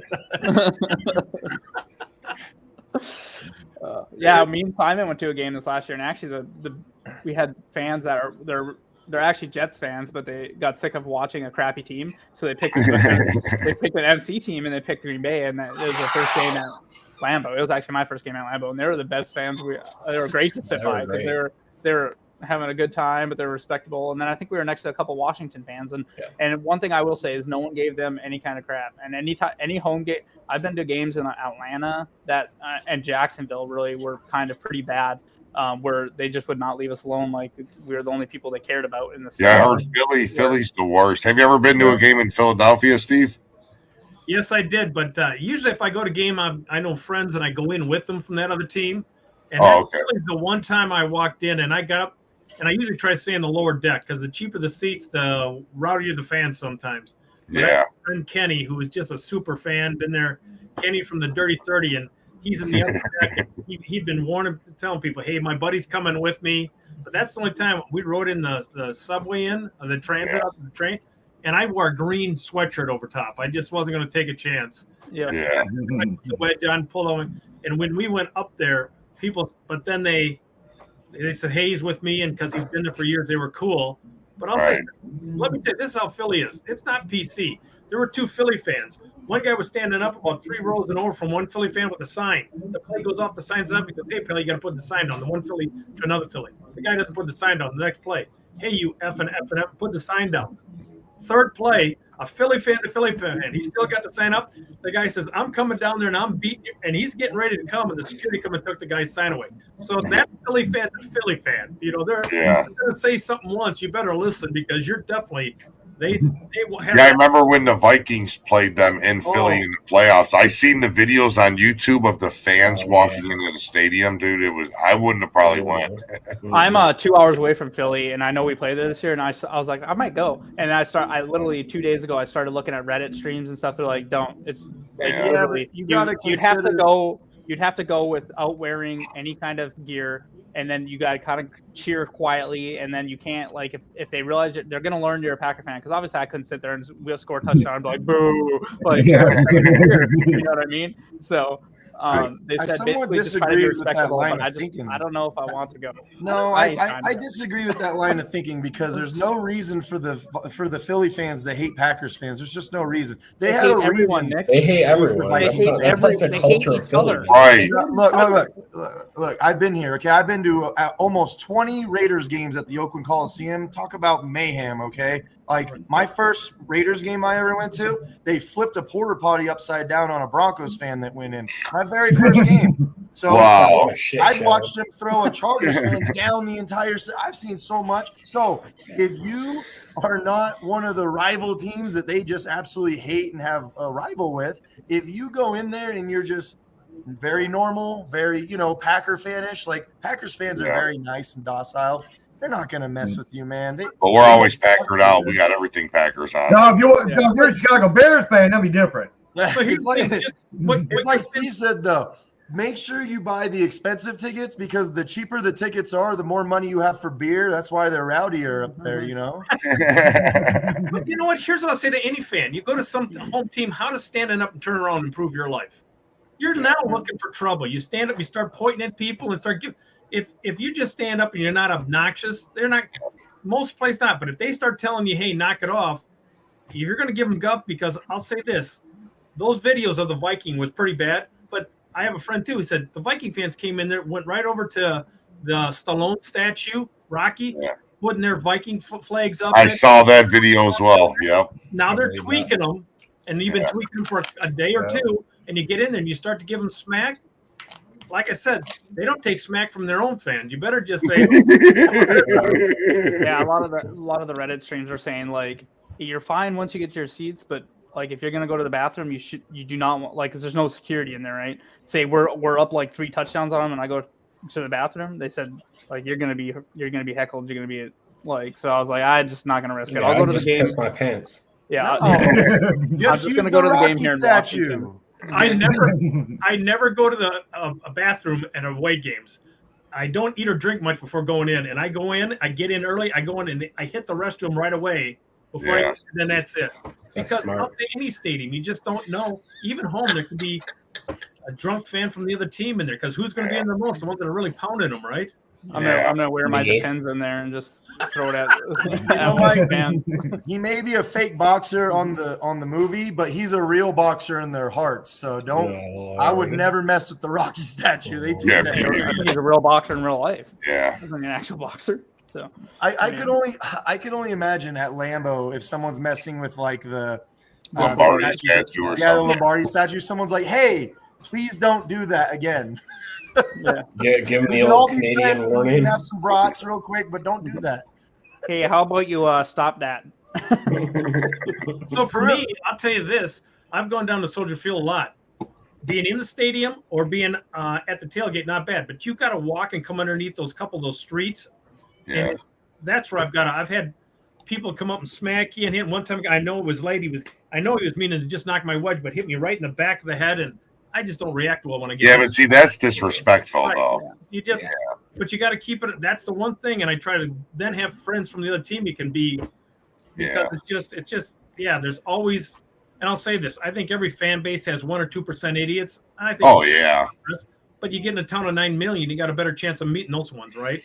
Me and Simon went to a game this last year, and actually we had fans that they're actually Jets fans, but they got sick of watching a crappy team, so they picked an NFC team and they picked Green Bay, and it was their first game at Lambeau. It was actually my first game at Lambeau, and they were the best fans. They were great to sit by because they were having a good time, but they're respectable. And then I think we were next to a couple Washington fans, and one thing I will say is no one gave them any kind of crap. And any home game, I've been to games in Atlanta that and Jacksonville really were kind of pretty bad, where they just would not leave us alone. Like we were the only people they cared about in the city. Yeah, I heard Philly's the worst. Have you ever been to a game in Philadelphia, Steve? yes, I did. But usually if I go to game, I know friends and I go in with them from that other team. And that's really the one time I walked in and I got up, and I usually try to stay in the lower deck because the cheaper the seats, the rowdier the fans sometimes. But I have a friend Kenny, who is just a super fan, been there, Kenny from the Dirty 30, and he's in the upper deck. He'd been telling people, hey, my buddy's coming with me. But that's the only time we rode in the subway the transit up the train, and I wore a green sweatshirt over top. I just wasn't going to take a chance. Yeah. I put the wedge on, pulled on, and when we went up there, but then they said, hey, he's with me, and because he's been there for years, they were cool. But I'll say, let me tell you, this is how Philly is. It's not PC. There were two Philly fans. One guy was standing up about 3 rows and over from one Philly fan with a sign. The play goes off, the sign's up. He goes, "Hey, Philly, you got to put the sign down." The one Philly to another Philly. The guy doesn't put the sign down. The next play, "Hey, you F and F and F, put the sign down." Third play, a Philly fan to Philly fan. He still got the sign up. The guy says, "I'm coming down there and I'm beating you." And he's getting ready to come, and the security come and took the guy's sign away. So that Philly fan to Philly fan, they're going to say something once. You better listen because you're definitely they will have. Yeah, I remember when the Vikings played them in Philly in the playoffs. I seen the videos on YouTube of the fans walking into the stadium, dude. I wouldn't have probably went. I'm 2 hours away from Philly, and I know we played there this year, and I was like, I might go. And I literally 2 days ago, I started looking at Reddit streams and stuff. They're like, don't. It's like literally, you gotta you'd have to go. You'd have to go without wearing any kind of gear, and then you got to kind of cheer quietly, and then you can't, like, if they realize they're going to learn you're a Packer fan, because obviously I couldn't sit there and we'll score a touchdown and be like, boo, like, you know what I mean? So they said basically just try to be respectable, but I don't know if I want to go. No, I disagree with that line of thinking because there's no reason for the Philly fans to hate Packers fans. There's just no reason. They have a reason. Nick. They hate everyone. That's like the culture of Philly. Right. Look. I've been here. Okay, I've been to almost 20 Raiders games at the Oakland Coliseum. Talk about mayhem. Okay. Like my first Raiders game I ever went to, they flipped a porta potty upside down on a Broncos fan that went in. My very first game. So I've watched them throw a Chargers fan down the entire. I've seen so much. So if you are not one of the rival teams that they just absolutely hate and have a rival with, if you go in there and you're just very normal, very Packer fanish, like Packers fans are very nice and docile. They're not going to mess with you, man. But we're always Packered out. We got everything Packers on. No, if you're a Chicago Bears fan, that'd be different. It's like Steve said, though. Make sure you buy the expensive tickets because the cheaper the tickets are, the more money you have for beer. That's why they're rowdier up there, But you know what? Here's what I'll say to any fan. You go to some home team, how to stand up and turn around and improve your life. You're now looking for trouble. You stand up, you start pointing at people and start giving. If you just stand up and you're not obnoxious, they're not – most places not. But if they start telling you, hey, knock it off, you're going to give them guff because I'll say this. Those videos of the Viking was pretty bad. But I have a friend, too, who said the Viking fans came in there, went right over to the Stallone statue, Rocky, putting their Viking flags up. I saw that video as well, yep. Now they're tweaking them, and you've been tweaking them for a day or two, and you get in there and you start to give them smack. Like I said, they don't take smack from their own fans. You better just say. Yeah, a lot of the Reddit streams are saying like you're fine once you get to your seats, but like if you're gonna go to the bathroom, you do not want because there's no security in there, right? Say we're up like 3 touchdowns on them, and I go to the bathroom. They said like you're gonna be heckled. You're gonna be like so. I was like I'm just not gonna risk it. I'll go to the game. My pants. Yeah, I'm just gonna go to the game here in Washington. I never go to the bathroom at away games. I don't eat or drink much before going in, and I go in. I get in early. I go in and I hit the restroom right away before. And then that's it. Because up to any stadium, you just don't know. Even home, there could be a drunk fan from the other team in there. Because who's going to be in there most? The ones that are really pounding them, right? I'm gonna wear my Depends in there and just throw it at. He may be a fake boxer on the movie, but he's a real boxer in their hearts. So I would never mess with the Rocky statue. They take that. He's a real boxer in real life. Yeah, he's an actual boxer. So I could only imagine at Lambeau if someone's messing with like the Lombardi statue or something. The Lombardi statue. Someone's like, "Hey, please don't do that again." Give them the old Canadian warning. You can have some brats real quick, but don't do that. Hey, how about you stop that? So for me, I'll tell you this. I've gone down to Soldier Field a lot. Being in the stadium or being at the tailgate, not bad. But you got to walk and come underneath those streets. Yeah. And that's where I've had people come up and smack you and hit. One time, I know it was late. I know he was meaning to just knock my wedge, but hit me right in the back of the head, and I just don't react well when I get. Yeah, but see, that's disrespectful, though. You just, but you got to keep it. That's the one thing, and I try to then have friends from the other team you can be, because it's just, there's always, and I'll say this: I think every fan base has 1 or 2% idiots. I think. Oh yeah. But you get in a town of 9 million, you got a better chance of meeting those ones, right?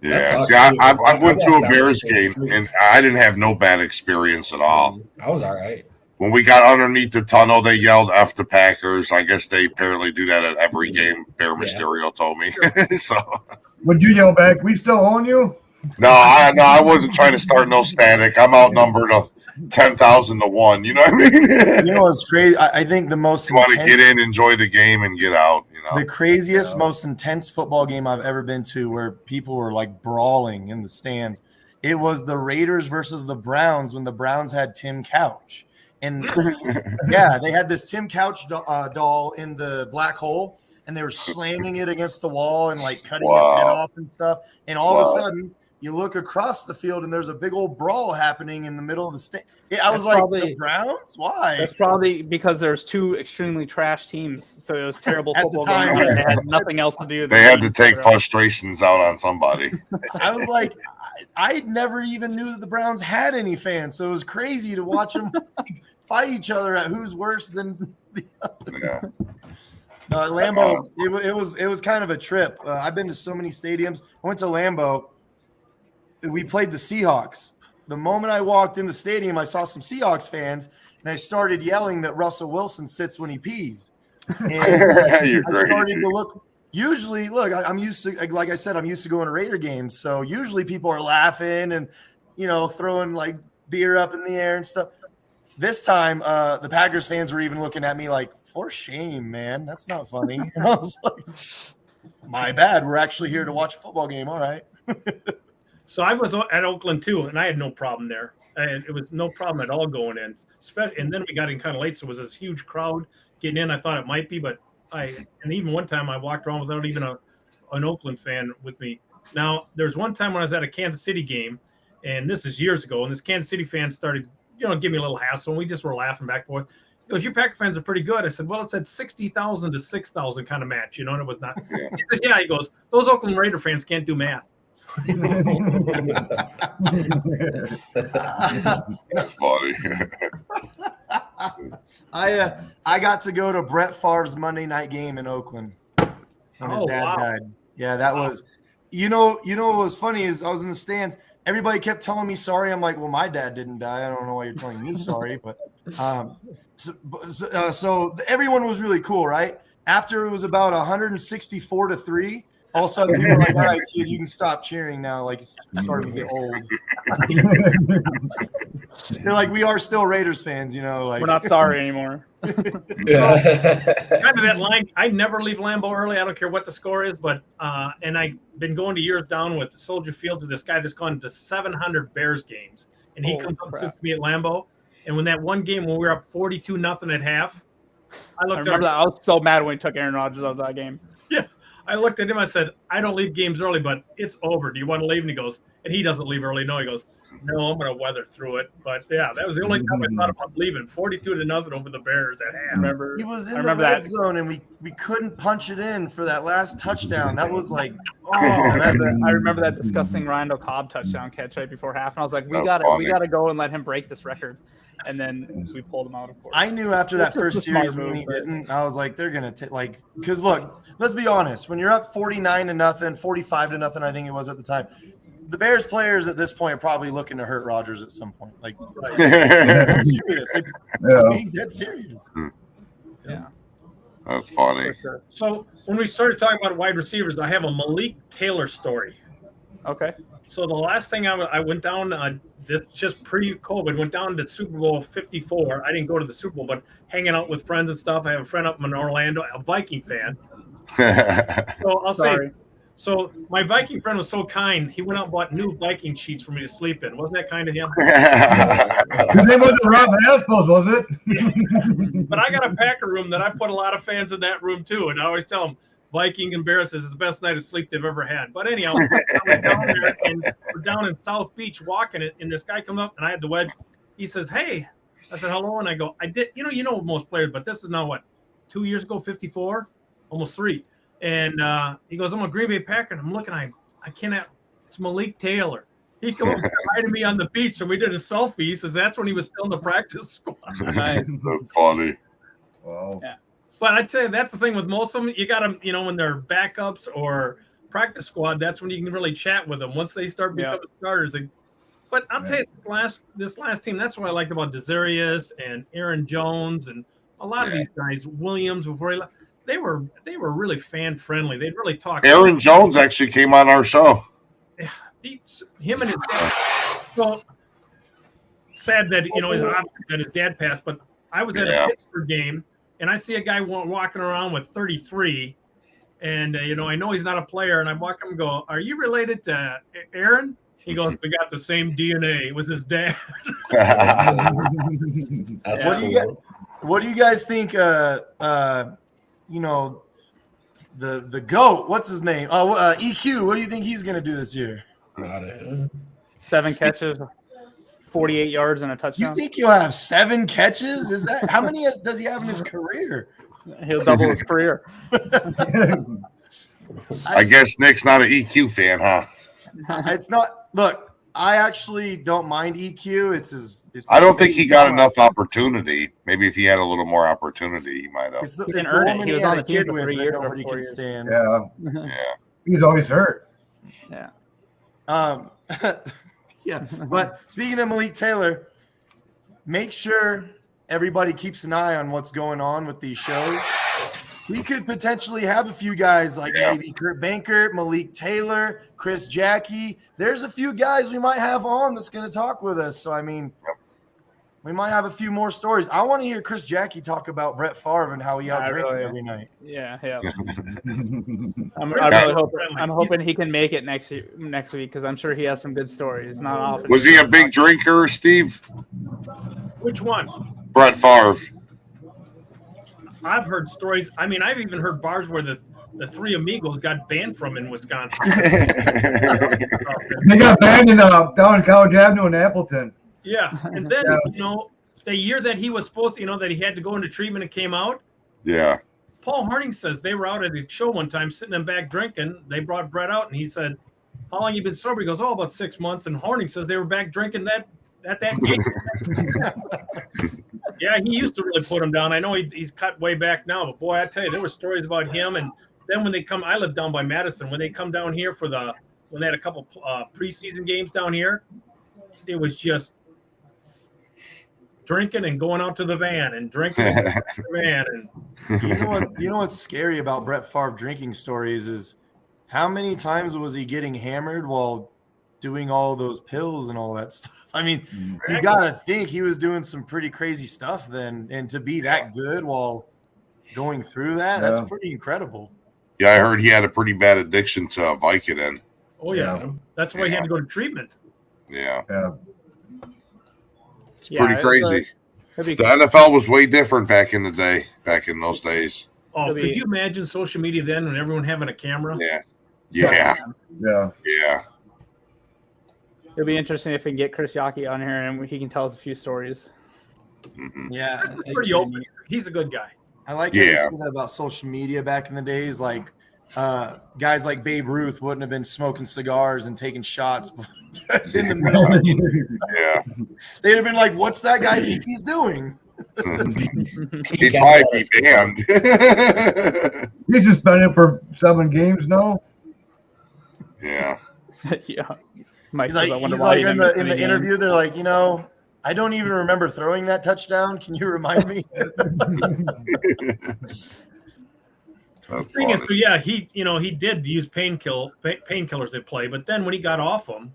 Yeah, sucks, see, I too. went to watched a that Bears one. game, and I didn't have no bad experience at all. I was all right. When we got underneath the tunnel, they yelled "F the Packers." I guess they apparently do that at every game. Bear Mysterio told me. So, Would you yell back? We still own you? no, I wasn't trying to start no static. I'm outnumbered 10,000 to 1. You know what I mean? You know what's crazy? I think the most You want to intense, get in, enjoy the game, and get out. You know, the craziest, most intense football game I've ever been to, where people were like brawling in the stands. It was the Raiders versus the Browns when the Browns had Tim Couch. And yeah, they had this Tim Couch doll in the black hole, and they were slamming it against the wall and like cutting its head off and stuff. And all of a sudden, you look across the field, and there's a big old brawl happening in the middle of the stand. I was like, the Browns? Why? That's probably because there's two extremely trash teams, so it was terrible At the football time, going on. yeah. They had nothing else to do. they had to take frustrations out on somebody. I was like, I never even knew that the Browns had any fans, so it was crazy to watch them fight each other at who's worse than the other. Yeah. No, Lambeau, it was kind of a trip. I've been to so many stadiums. I went to Lambeau. We played the Seahawks. The moment I walked in the stadium, I saw some Seahawks fans, and I started yelling that Russell Wilson sits when he pees. And I started to look. Usually, look, I'm used to, like I said, I'm used to going to Raider games. So usually people are laughing and, throwing like beer up in the air and stuff. This time, the Packers fans were even looking at me like, for shame, man. That's not funny. And I was like, my bad. We're actually here to watch a football game. All right. So I was at Oakland too, and I had no problem there. And it was no problem at all going in. And then we got in kind of late, so it was this huge crowd getting in. I thought it might be, but and even one time I walked around without even an Oakland fan with me. Now, there's one time when I was at a Kansas City game, and this is years ago, and this Kansas City fan started, give me a little hassle, and we just were laughing back and forth. He goes, "Your Packer fans are pretty good." I said, "Well, it said 60,000 to 6,000 kind of match, and it was not." He says, "Yeah," he goes, "Those Oakland Raider fans can't do math." That's funny. I got to go to Brett Favre's Monday night game in Oakland when his dad died. Yeah, that was. What was funny is I was in the stands. Everybody kept telling me sorry. I'm like, well, my dad didn't die. I don't know why you're telling me sorry, but so everyone was really cool, right? After it was about 164-3. All of a sudden, people were like, "All right, kid, you can stop cheering now. Like, it's starting to get old." They're like, "We are still Raiders fans, like we're not sorry anymore." Kind of that line. I never leave Lambeau early. I don't care what the score is, but and I've been going to years down with Soldier Field to this guy that's gone to 700 Bears games, and he comes up and sits to me at Lambeau. And when that one game when we were up 42-0 at half, I remember that. I was so mad when he took Aaron Rodgers out of that game. Yeah. I looked at him. I said, "I don't leave games early, but it's over. Do you want to leave?" And he goes, and he doesn't leave early. No, he goes, "No, I'm going to weather through it." But yeah, that was the only time I thought about leaving. 42-0 over the Bears at half. He was in the red zone, and we couldn't punch it in for that last touchdown. That was like, I remember that disgusting Randall Cobb touchdown catch right before half, and I was like, we got to go and let him break this record. And then we pulled him out, of course. I knew after that first series when he didn't, I was like, they're going to because look, let's be honest. When you're up 49-0, 45-0, I think it was at the time, the Bears players at this point are probably looking to hurt Rodgers at some point. Like, serious. Being dead serious. Yeah. That's funny. Sure. So when we started talking about wide receivers, I have a Malik Taylor story. Okay. So the last thing I went down, this just pre-COVID, went down to Super Bowl 54. I didn't go to the Super Bowl, but hanging out with friends and stuff. I have a friend up in Orlando, a Viking fan. So I'll say, so my Viking friend was so kind. He went out and bought new Viking sheets for me to sleep in. Wasn't that kind of him? His name wasn't Rob Haspels, was it? Yeah. But I got a Packer room that I put a lot of fans in that room too, and I always tell them, Viking and Bears is the best night of sleep they've ever had. But anyhow, I went down there and we're down in South Beach walking it, and this guy comes up and I had the wedge. He says, "Hey," I said, "Hello," and I go, "I did, you know most players, but this is now what, 2 years ago, 54, almost 3." And he goes, "I'm a Green Bay Packer," and I'm looking, I cannot. It's Malik Taylor. He comes right to me on the beach, and we did a selfie. He says that's when he was still in the practice squad. That's funny. Wow. Yeah. But I'd say that's the thing with most of them. You got them, when they're backups or practice squad, that's when you can really chat with them. Once they start becoming starters, but I'll tell you, this last team, that's what I liked about Desarius and Aaron Jones and a lot of these guys, Williams before he left. They were really fan friendly. They'd really talk. Aaron Jones actually came on our show. Him and his dad. Well, sad that that his dad passed. But I was at a Pittsburgh game and I see a guy walking around with 33, and I know he's not a player. And I walk him and go, "Are you related to Aaron?" He goes, "We got the same DNA." It was his dad. What do you guys think? The GOAT. What's his name? EQ. What do you think he's going to do this year? 7 catches, 48 yards, and a touchdown. You think he'll have 7 catches? Is that how many does he have in his career? He'll double his career. I guess Nick's not an EQ fan, huh? It's not. Look, I actually don't mind EQ. It's I don't think he got enough opportunity. Maybe if he had a little more opportunity, he might have. It's the woman he had a kid with that nobody can stand. Yeah. He's always hurt. Yeah. Yeah. But speaking of Malik Taylor, make sure everybody keeps an eye on what's going on with these shows. We could potentially have a few guys like maybe Kurt Bankert, Malik Taylor, Chris Jackie. There's a few guys we might have on that's going to talk with us. So, I mean, we might have a few more stories. I want to hear Chris Jackie talk about Brett Favre and how he out-drank him every night. Yeah. I'm hoping he can make it next week because I'm sure he has some good stories. Not often. Was he a big drinker, Steve? Which one? Brett Favre. I've heard stories. I mean, I've even heard bars where the Three Amigos got banned from in Wisconsin. They got banned down in College Avenue in Appleton. Yeah, and then the year that he was supposed to, that he had to go into treatment and came out. Yeah. Paul Harding says they were out at a show one time, sitting in back drinking. They brought Brett out, and he said, "How long you been sober?" He goes, "Oh, about 6 months." And Harding says they were back drinking at that game. Yeah, he used to really put him down. I know he's cut way back now, but boy, I tell you, there were stories about him. And then when they come, I live down by Madison. When they come down here when they had a couple preseason games down here, it was just drinking and going out to the van and drinking and going to the van. And you know what's scary about Brett Favre drinking stories is how many times was he getting hammered while doing all those pills and all that stuff? I mean, you got to think he was doing some pretty crazy stuff then, and to be that good while going through that, that's pretty incredible. Yeah, I heard he had a pretty bad addiction to Vicodin. Oh, yeah. That's why he had to go to treatment. Yeah. It's Yeah, pretty crazy. The NFL was way different back in those days. Oh, could you imagine social media then when everyone having a camera? Yeah. It'll be interesting if we can get Chris Jackie on here and he can tell us a few stories. Mm-hmm. Yeah. He's pretty open. He's a good guy. I like how you said that about social media back in the days. Like guys like Babe Ruth wouldn't have been smoking cigars and taking shots in the middle of the Yeah. They'd have been like, what's that guy think he's doing? He'd probably be banned. He's suspended for 7 games now. Yeah. Yeah. Mike He's like in the interview, they're like, I don't even remember throwing that touchdown. Can you remind me? That's thing is, he did use painkillers at play, but then when he got off them,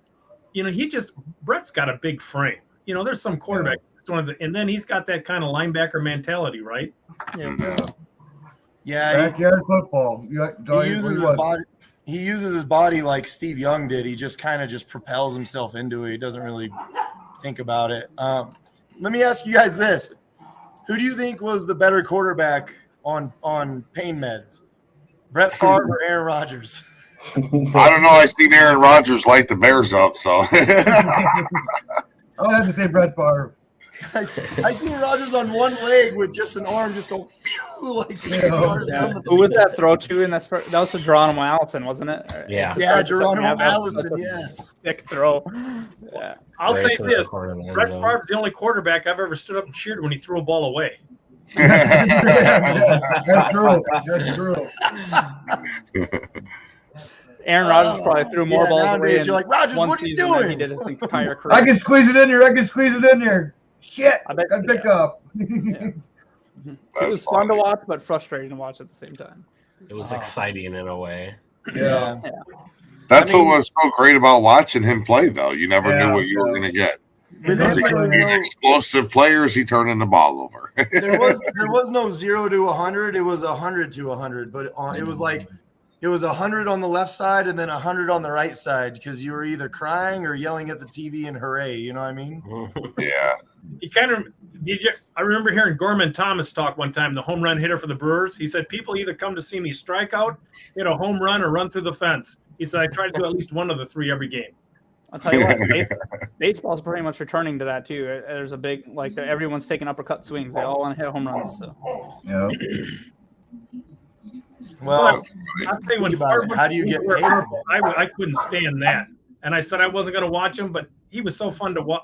Brett's got a big frame. There's some quarterback, and then he's got that kind of linebacker mentality, right? Yeah. Backyard football. He uses his body like Steve Young did. He just kind of propels himself into it. He doesn't really think about it. Let me ask you guys this. Who do you think was the better quarterback on pain meds? Brett Favre or Aaron Rodgers? I don't know. I seen Aaron Rodgers light the Bears up, so. I'll have to say Brett Favre. I seen Rodgers on one leg with just an arm just go phew, like 6 yards down the Who was that throw to? That was to Geronimo Allison, wasn't it? Yeah. Yeah, Geronimo Allison, yes. Sick throw. Yeah. I'll say this. Brett Favre's the only quarterback I've ever stood up and cheered when he threw a ball away. That's true. That's true. Aaron Rodgers probably threw more balls away nowadays in you're like, Rodgers, one what are you season than he doing? did his entire career. I can squeeze it in there. Shit. I bet- Got picked yeah. up. It That's was fun to funny. watch, but frustrating to watch at the same time. It was exciting in a way. Yeah. That's what was so great about watching him play, though. You never Yeah, knew what you were yeah. going to get. With Because him, he there was could be no- explosive players, he turned the ball over. there was no 0 to 100. It was 100 to 100, but it was like it was 100 on the left side and then 100 on the right side because you were either crying or yelling at the TV and hooray. You know what I mean? Yeah. He kind of I remember hearing Gorman Thomas talk one time, the home run hitter for the Brewers. He said people either come to see me strike out, hit a home run, or run through the fence. He said I try to do at least one of the three every game. I'll tell you what, baseball's pretty much returning to that too. There's a big everyone's taking uppercut swings. They all want to hit home runs. So. Yeah. Well, I'll tell you when think about it. Favre How do you get were paid? horrible, I couldn't stand that, and I said I wasn't going to watch him, but he was so fun to watch.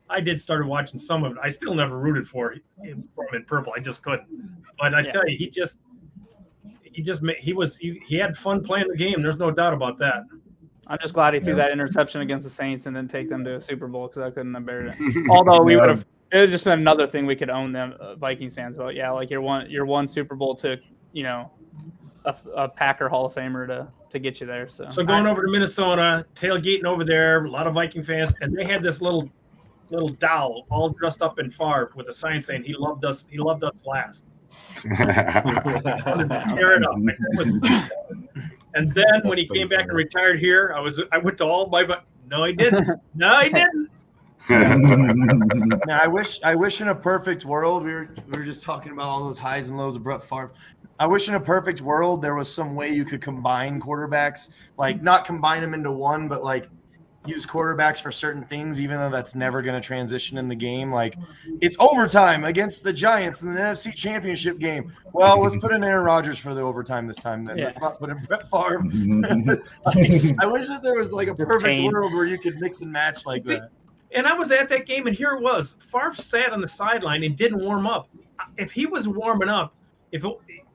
I did started watching some of it. I still never rooted for him in purple. I just couldn't. But I tell you, he had fun playing the game. There's no doubt about that. I'm just glad he threw that interception against the Saints and didn't take them to a Super Bowl because I couldn't have bared it. Although we would have, it would just been another thing we could own them Vikings fans about. Yeah, like your one Super Bowl took a Packer Hall of Famer to get you there. So going over to Minnesota, tailgating over there, a lot of Viking fans, and they had this little doll all dressed up in Favre with a sign saying he loved us last. Tear it up. And then when he came back and retired here, I went to all my. No, he didn't. No, he didn't. Now, I wish in a perfect world we were just talking about all those highs and lows of Brett Favre. I wish in a perfect world there was some way you could combine quarterbacks, like not combine them into one, but like use quarterbacks for certain things, even though that's never going to transition in the game. Like it's overtime against the Giants in the NFC Championship game. Well, let's put in Aaron Rodgers for the overtime this time. Then let's not put in Brett Favre. I wish that there was like a perfect world where you could mix and match like that. And I was at that game, and here it was. Favre sat on the sideline and didn't warm up. If he was warming up,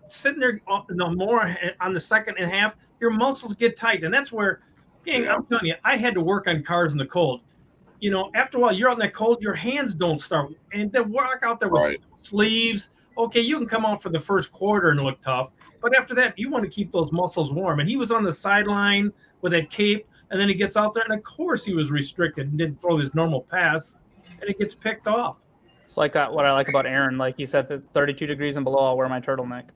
sitting there more on the second and half, your muscles get tight, and that's where. I'm telling you, I had to work on cars in the cold. After a while, you're out in that cold, your hands don't start. And then walk out there with sleeves. Okay, you can come out for the first quarter and look tough. But after that, you want to keep those muscles warm. And he was on the sideline with that cape, and then he gets out there, and of course he was restricted and didn't throw his normal pass, and it gets picked off. It's like what I like about Aaron. Like he said, that 32 degrees and below, I'll wear my turtleneck.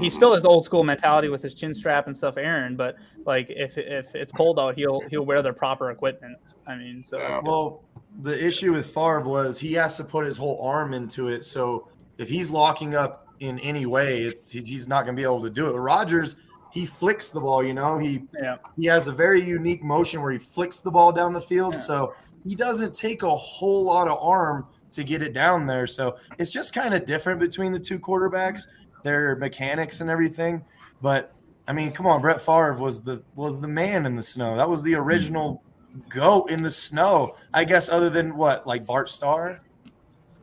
He still has old school mentality with his chin strap and stuff, Aaron. But like if it's cold out, he'll wear their proper equipment. I mean, so well, the issue with Favre was he has to put his whole arm into it. So if he's locking up in any way, he's not going to be able to do it. Rodgers, he flicks the ball. He has a very unique motion where he flicks the ball down the field. So he doesn't take a whole lot of arm to get it down there. So it's just kind of different between the two quarterbacks. Their mechanics and everything, but I mean, come on, Brett Favre was the man in the snow. That was the original GOAT in the snow, I guess. Other than like Bart Starr.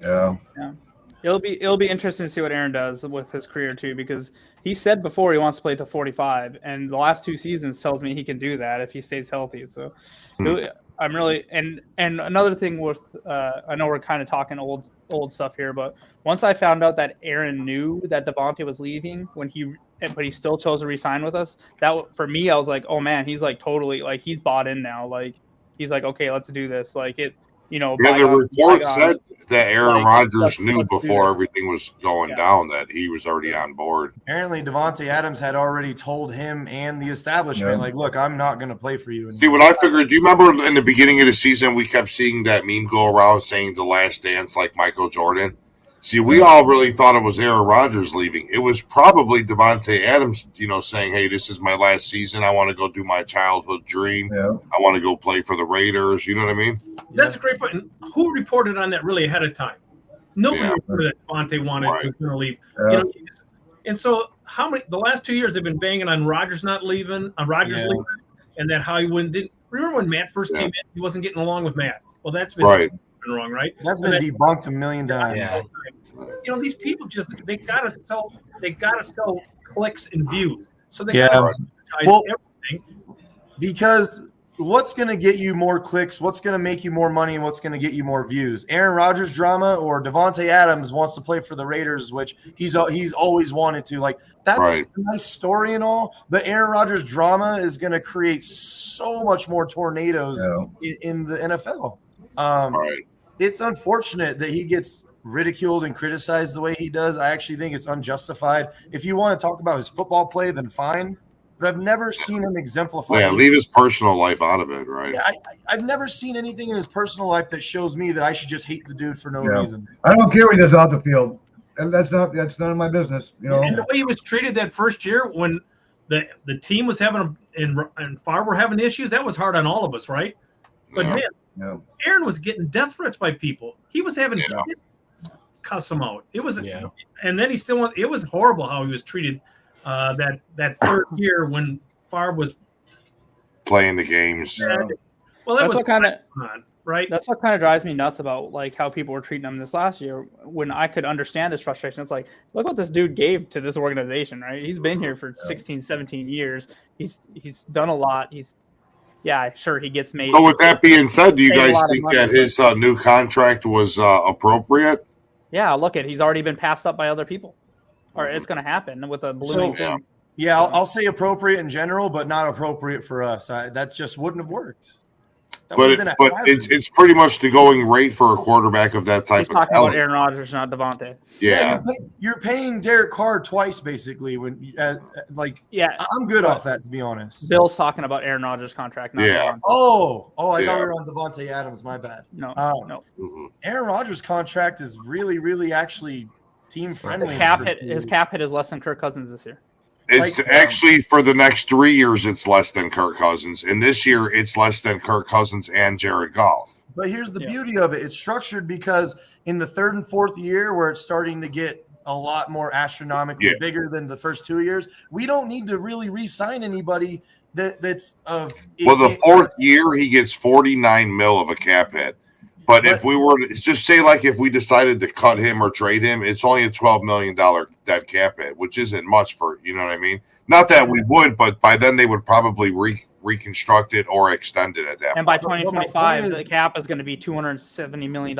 Yeah. It'll be interesting to see what Aaron does with his career too, because he said before he wants to play to 45, and the last 2 seasons tells me he can do that if he stays healthy. So I'm really and another thing with I know we're kind of talking old stuff here, but once I found out that Aaron knew that Devontae was leaving but he still chose to resign with us, that for me I was like, oh man, he's like totally like he's bought in now. Like he's like, okay, let's do this. Like it. The report said that Aaron Rodgers knew before everything was going down that he was already on board. Apparently, Devontae Adams had already told him and the establishment, like, look, I'm not going to play for you anymore. See, what I figured, do you remember in the beginning of the season, we kept seeing that meme go around saying the last dance like Michael Jordan? See, we all really thought it was Aaron Rodgers leaving. It was probably Devontae Adams, saying, hey, this is my last season. I want to go do my childhood dream. Yeah. I want to go play for the Raiders. You know what I mean? That's a great point. And who reported on that really ahead of time? Nobody reported that Devontae was going to leave. Yeah. And so the last 2 years they've been banging on Rodgers not leaving, leaving, and that how he didn't. Remember when Matt first came in, he wasn't getting along with Matt. Well, that's been wrong, right? That's been debunked a million times. Yeah. These people they gotta sell clicks and views. So they gotta advertise everything. Because what's going to get you more clicks? What's going to make you more money? And what's going to get you more views? Aaron Rodgers drama or Devontae Adams wants to play for the Raiders, which he's always wanted to. Like, that's a nice story and all, but Aaron Rodgers drama is going to create so much more tornadoes in the NFL. It's unfortunate that he gets ridiculed and criticized the way he does. I actually think it's unjustified. If you want to talk about his football play, then fine. But I've never seen him exemplify. Yeah, leave his personal life out of it, right? Yeah, I've never seen anything in his personal life that shows me that I should just hate the dude for no reason. I don't care what he does off the field. And that's none of my business, you know. And the way he was treated that first year when the team was having and Favre were having issues, that was hard on all of us, right? But man, Aaron was getting death threats by people. He was having kids cuss him out. It was, and then he still went. It was horrible how he was treated. That third year when Favre was playing the games. Well, that's what kind of right. That's what kind of drives me nuts about like how people were treating him this last year. When I could understand his frustration, it's like, look what this dude gave to this organization, right? He's been here for 16, 17 years. He's done a lot. Sure, he gets made. So with that being said, do you guys think that his new contract was appropriate? Yeah, look at he's already been passed up by other people. Or it's going to happen with a blooming thing. Yeah, I'll say appropriate in general, but not appropriate for us. That just wouldn't have worked. But it's pretty much the going rate for a quarterback of that type He's of talking talent. about Aaron Rodgers, not Devontae. Yeah. You're paying Derek Carr twice, basically. I'm good off that, to be honest. Bill's talking about Aaron Rodgers' contract, not Devontae. I thought we were on Devontae Adams. My bad. No. Aaron Rodgers' contract is really, really actually team friendly. His cap hit is less than Kirk Cousins this year. It's actually for the next 3 years, it's less than Kirk Cousins, and this year it's less than Kirk Cousins and Jared Goff. But here's the beauty of it: it's structured because in the third and fourth year, where it's starting to get a lot more astronomically bigger than the first 2 years, we don't need to really re-sign anybody that's of. Well, the fourth year he gets $49 million of a cap hit. But if we were to just say, like, if we decided to cut him or trade him, it's only a $12 million dead cap hit, which isn't much for, you know what I mean? Not that we would, but by then they would probably reconstruct it or extend it at that point. And by 2025, the cap is going to be $270 million.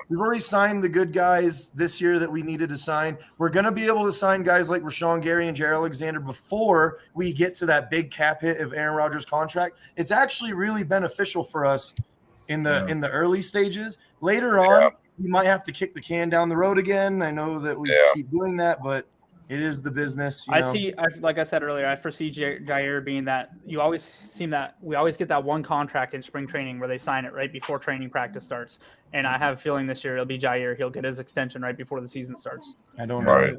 We've already signed the good guys this year that we needed to sign. We're going to be able to sign guys like Rashawn Gary and Jared Alexander before we get to that big cap hit of Aaron Rodgers' contract. It's actually really beneficial for us in the early stages. Later on, we might have to kick the can down the road again. I know that we keep doing that, but it is the business. Like I said earlier, I foresee Jair being that we always get that one contract in spring training where they sign it right before training practice starts. And I have a feeling this year it'll be Jair. He'll get his extension right before the season starts. I don't know.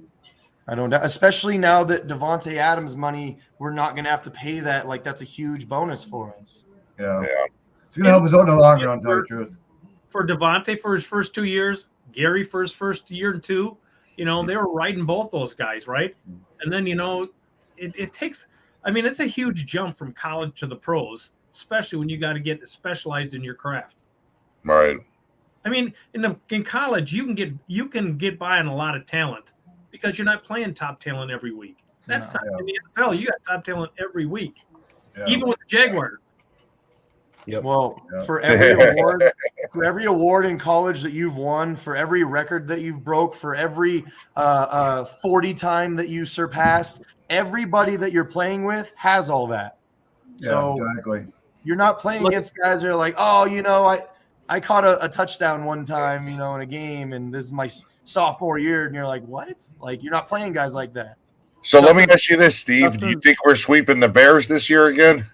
Especially now that Devontae Adams money, we're not going to have to pay that. Like, that's a huge bonus for us. Yeah. It's going to help us out in the long run, to tell you the truth. For Devontae for his first 2 years, Gary for his first year and two, they were riding both those guys, right? And then, it takes – I mean, it's a huge jump from college to the pros, especially when you got to get specialized in your craft. Right. I mean, in college, you can get by on a lot of talent because you're not playing top talent every week. That's not in the NFL. You got top talent every week, even with the Jaguars. Yep. Well, for every award in college that you've won, for every record that you've broke, for every 40 time that you surpassed, everybody that you're playing with has all that. So exactly. You're not playing against guys that are like, I caught a touchdown one time, in a game, and this is my sophomore year, and you're like, what? Like, you're not playing guys like that. So let me ask you this, Steve. Do you think we're sweeping the Bears this year again?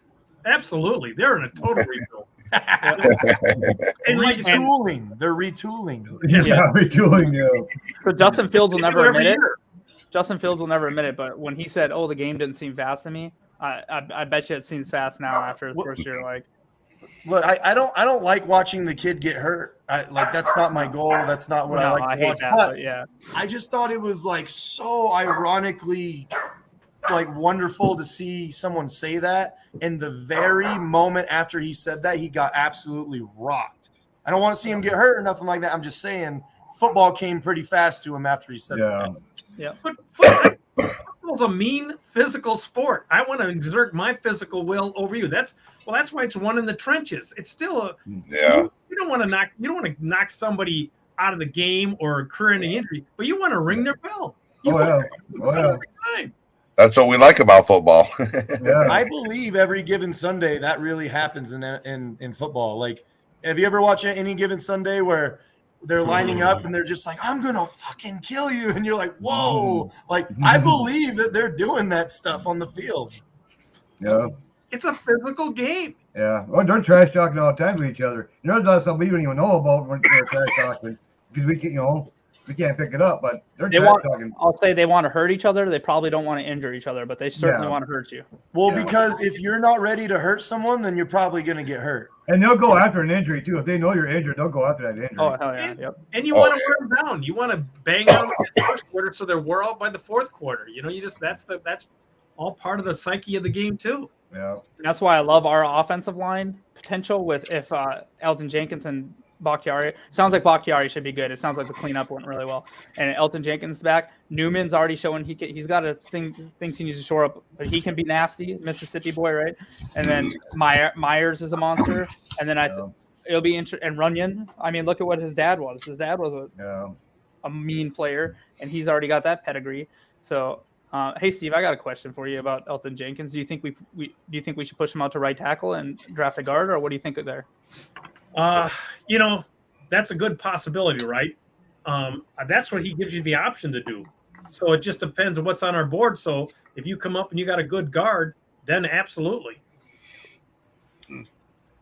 Absolutely. They're in a total rebuild. Retooling. They're retooling. Retooling, So Justin Fields will never admit it. Justin Fields will never admit it, but when he said, the game didn't seem fast to me, I bet you it seems fast now after his first year. Like, look, I don't like watching the kid get hurt. That's not my goal. That's not what I like to watch. But I just thought it was like so ironically wonderful to see someone say that. And the very moment after he said that, he got absolutely rocked. I don't want to see him get hurt or nothing like that. I'm just saying football came pretty fast to him after he said that. Yeah. But Football's a mean physical sport. I want to exert my physical will over you. That's why it's won in the trenches. It's still you don't want to knock somebody out of the game or career-ending injury, but you want to ring their bell. Every time. That's what we like about football. I believe every given Sunday that really happens in football. Like, have you ever watched any given Sunday where they're lining up and they're just like, I'm gonna fucking kill you, and you're like, whoa! Like, I believe that they're doing that stuff on the field. Yeah, it's a physical game. Yeah, well, they're trash talking all the time to each other. You know, there's something we don't even know about when they're trash talking because we can't pick it up. But they're trash talking. I'll say they want to hurt each other. They probably don't want to injure each other, but they certainly want to hurt you. Well, because if you're not ready to hurt someone, then you're probably gonna get hurt. And they'll go after an injury too. If they know you're injured, they'll go after that injury. Oh hell yeah! And you want to wear them down. You want to bang on in the first quarter so they're wore out by the fourth quarter. You know, that's all part of the psyche of the game too. Yeah. That's why I love our offensive line potential with if Elton Jenkins and Bakhtiari. Sounds like Bakhtiari should be good. It sounds like the cleanup went really well. And Elton Jenkins back. Newman's already showing he's got things he needs to shore up, but he can be nasty, Mississippi boy, right? And then Myers is a monster. And then it'll be interesting. And Runyon. I mean, look at what his dad was. His dad was a mean player, and he's already got that pedigree. So. Hey Steve, I got a question for you about Elton Jenkins. Do you think we should push him out to right tackle and draft a guard, or what do you think of there? That's a good possibility, right? That's what he gives you the option to do. So it just depends on what's on our board. So if you come up and you got a good guard, then absolutely.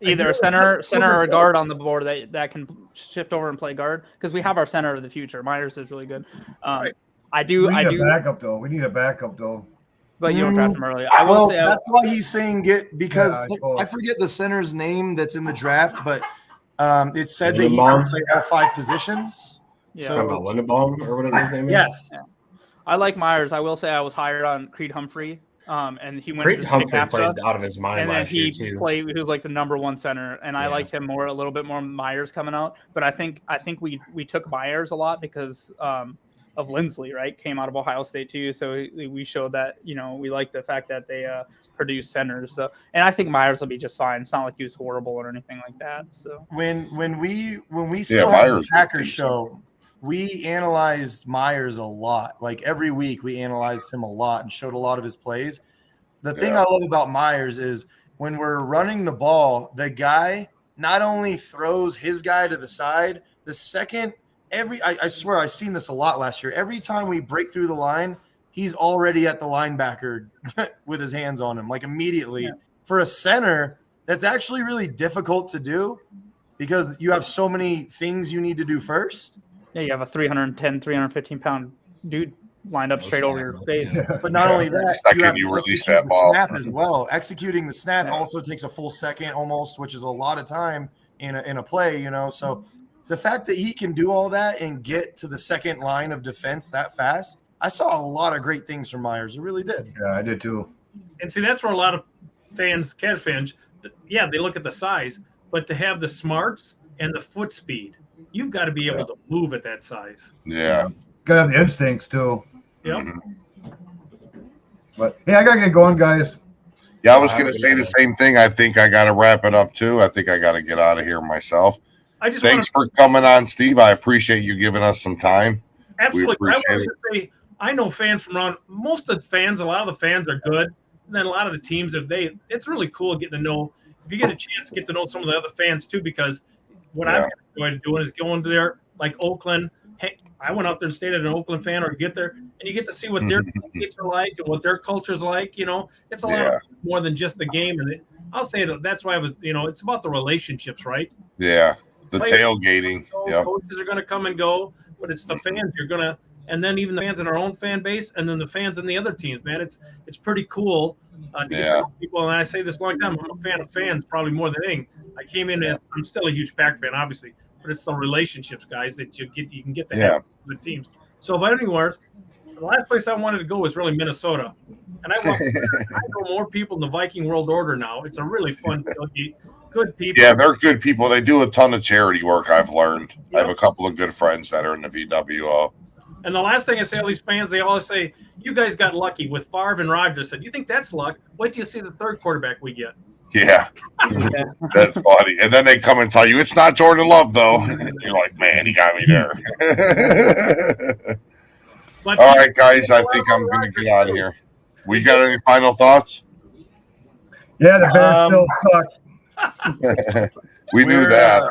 Either a center or a guard on the board that can shift over and play guard, because we have our center of the future. Myers is really good. Right. We need a backup though. But you don't draft him early. That's why he's saying because I forget the center's name that's in the draft, but it said that he can play all 5 positions. Yeah, so, Lindenbaum or whatever his name is. Yes. Yeah. I like Myers. I will say I was hired on Creed Humphrey, and he went. Creed Humphrey played out of his mind and last year too. He was like the number 1 center, and I liked him a little bit more. Myers coming out, but I think we took Myers a lot because. Of Lindsley, right? Came out of Ohio State too, so we showed that we like the fact that they produce centers. So, and I think Myers will be just fine. It's not like he was horrible or anything like that. So when we still had the Packers show, we analyzed Myers a lot. Like every week, we analyzed him a lot and showed a lot of his plays. The thing I love about Myers is when we're running the ball, the guy not only throws his guy to the side, the second. I swear I've seen this a lot last year. Every time we break through the line, he's already at the linebacker with his hands on him, like immediately. Yeah. For a center, that's actually really difficult to do because you have so many things you need to do first. Yeah, you have a 310, 315-pound dude lined up straight over your face. Yeah. But not only that, you release that ball. Snap as well. Executing the snap also takes a full second almost, which is a lot of time in a play, So the fact that he can do all that and get to the second line of defense that fast, I saw a lot of great things from Myers. I really did. Yeah, I did too. And see, that's where a lot of fans, Cavs fans, they look at the size, but to have the smarts and the foot speed, you've got to be able to move at that size. Yeah. Got to have the instincts too. Yep. Mm-hmm. But hey, I got to get going, guys. Yeah, I was going to say the same thing. I think I got to wrap it up too. I think I got to get out of here myself. Thanks for coming on, Steve. I appreciate you giving us some time. Absolutely. I know fans from around. Most of the fans, a lot of the fans are good. And then a lot of the teams, it's really cool getting to know. If you get a chance to get to know some of the other fans too, because what I've enjoyed doing is going to there, like Oakland. Hey, I went out there and stayed at an Oakland fan, or get there and you get to see what their kids are like and what their culture's like. It's a lot more than just the game. And I'll say that's why I was. It's about the relationships, right? Yeah. The tailgating. Coaches are going to come and go, but it's the fans you're going to, and then even the fans in our own fan base, and then the fans in the other teams. Man, it's pretty cool to get people. And I say this a long time. I'm a fan of fans, probably more than anything. I came in as I'm still a huge Pack fan, obviously, but it's the relationships, guys, that you can get to have with the teams. So if anywhere, the last place I wanted to go was really Minnesota, and I know more people in the Viking World Order now. It's a really fun tailgate. Good people. Yeah, they're good people. They do a ton of charity work, I've learned. I have a couple of good friends that are in the VWO. And the last thing I say, all these fans, they always say, "You guys got lucky with Favre and Rodgers." I said, "You think that's luck? Wait till you see the third quarterback we get." Yeah, that's funny. And then they come and tell you it's not Jordan Love, though. You're like, man, he got me there. But All right, guys, I think I'm going to get out of here. We got any final thoughts? Yeah, the Bears still suck. We knew that.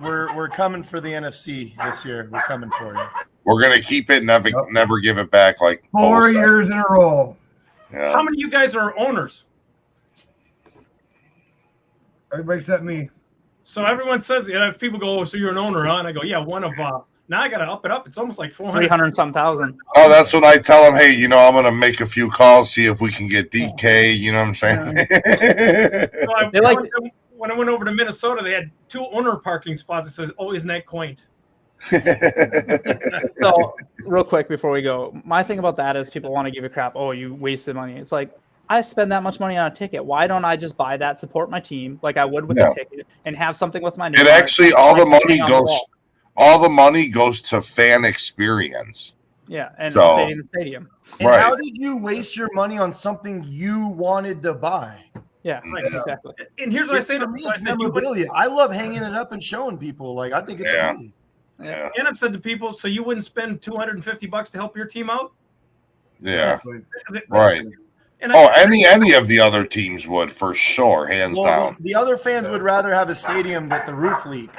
We're coming for the NFC this year. We're coming for you. We're going to keep it, never give it back. Like 4 years in a row. Yeah. how many of you guys are owners? Everybody except me. So everyone says, if people go, "Oh, so you're an owner, huh?" And I go, "Yeah, one of." Now I got to up it up. It's almost like 400. 300 some thousand. Oh, that's when I tell them, hey, I'm going to make a few calls, see if we can get DK. You know what I'm saying? So when I went over to Minnesota, they had 2 owner parking spots. It says, "Oh, isn't that quaint?" So, real quick before we go, my thing about that is people want to give you crap. Oh, you wasted money. It's like, I spend that much money on a ticket. Why don't I just buy that, support my team like I would with a ticket, and have something with my name? It actually, all the money goes to fan experience. Yeah, and So- staying in the stadium. And Right. how did you waste your money on something you wanted to buy? Yeah, exactly. And here's what I say to me, people: it's memorabilia. I love hanging it up and showing people. Like, I think it's Yeah. cool. Yeah. and I've said to people, "So you wouldn't spend $250 to help your team out?" Yeah. Right. And Oh, any of the other teams would, for sure, hands Well, down. the other fans would rather have a stadium that the roof leaks.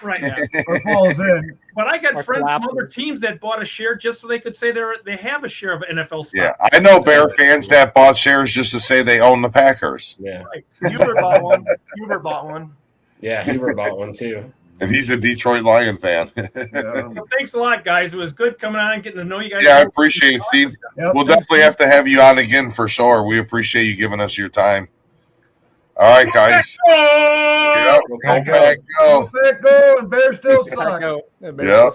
right. Or falls in. But I got Or friends from collapses. other teams that bought a share just so they could say they have a share of NFL stock. Yeah, I know Bear fans that bought shares just to say they own the Packers. Yeah. Hubert bought one. Hubert bought one. Yeah, Huber bought one too. And he's a Detroit Lion fan. So thanks a lot, guys. It was good coming on and getting to know you guys. Yeah, I appreciate it, Steve. Yep. We'll definitely have to have you on again for sure. We appreciate you giving us your time. All right, guys. Get up. Go back. Go. Go, and Bears still suck. Go. Yeah.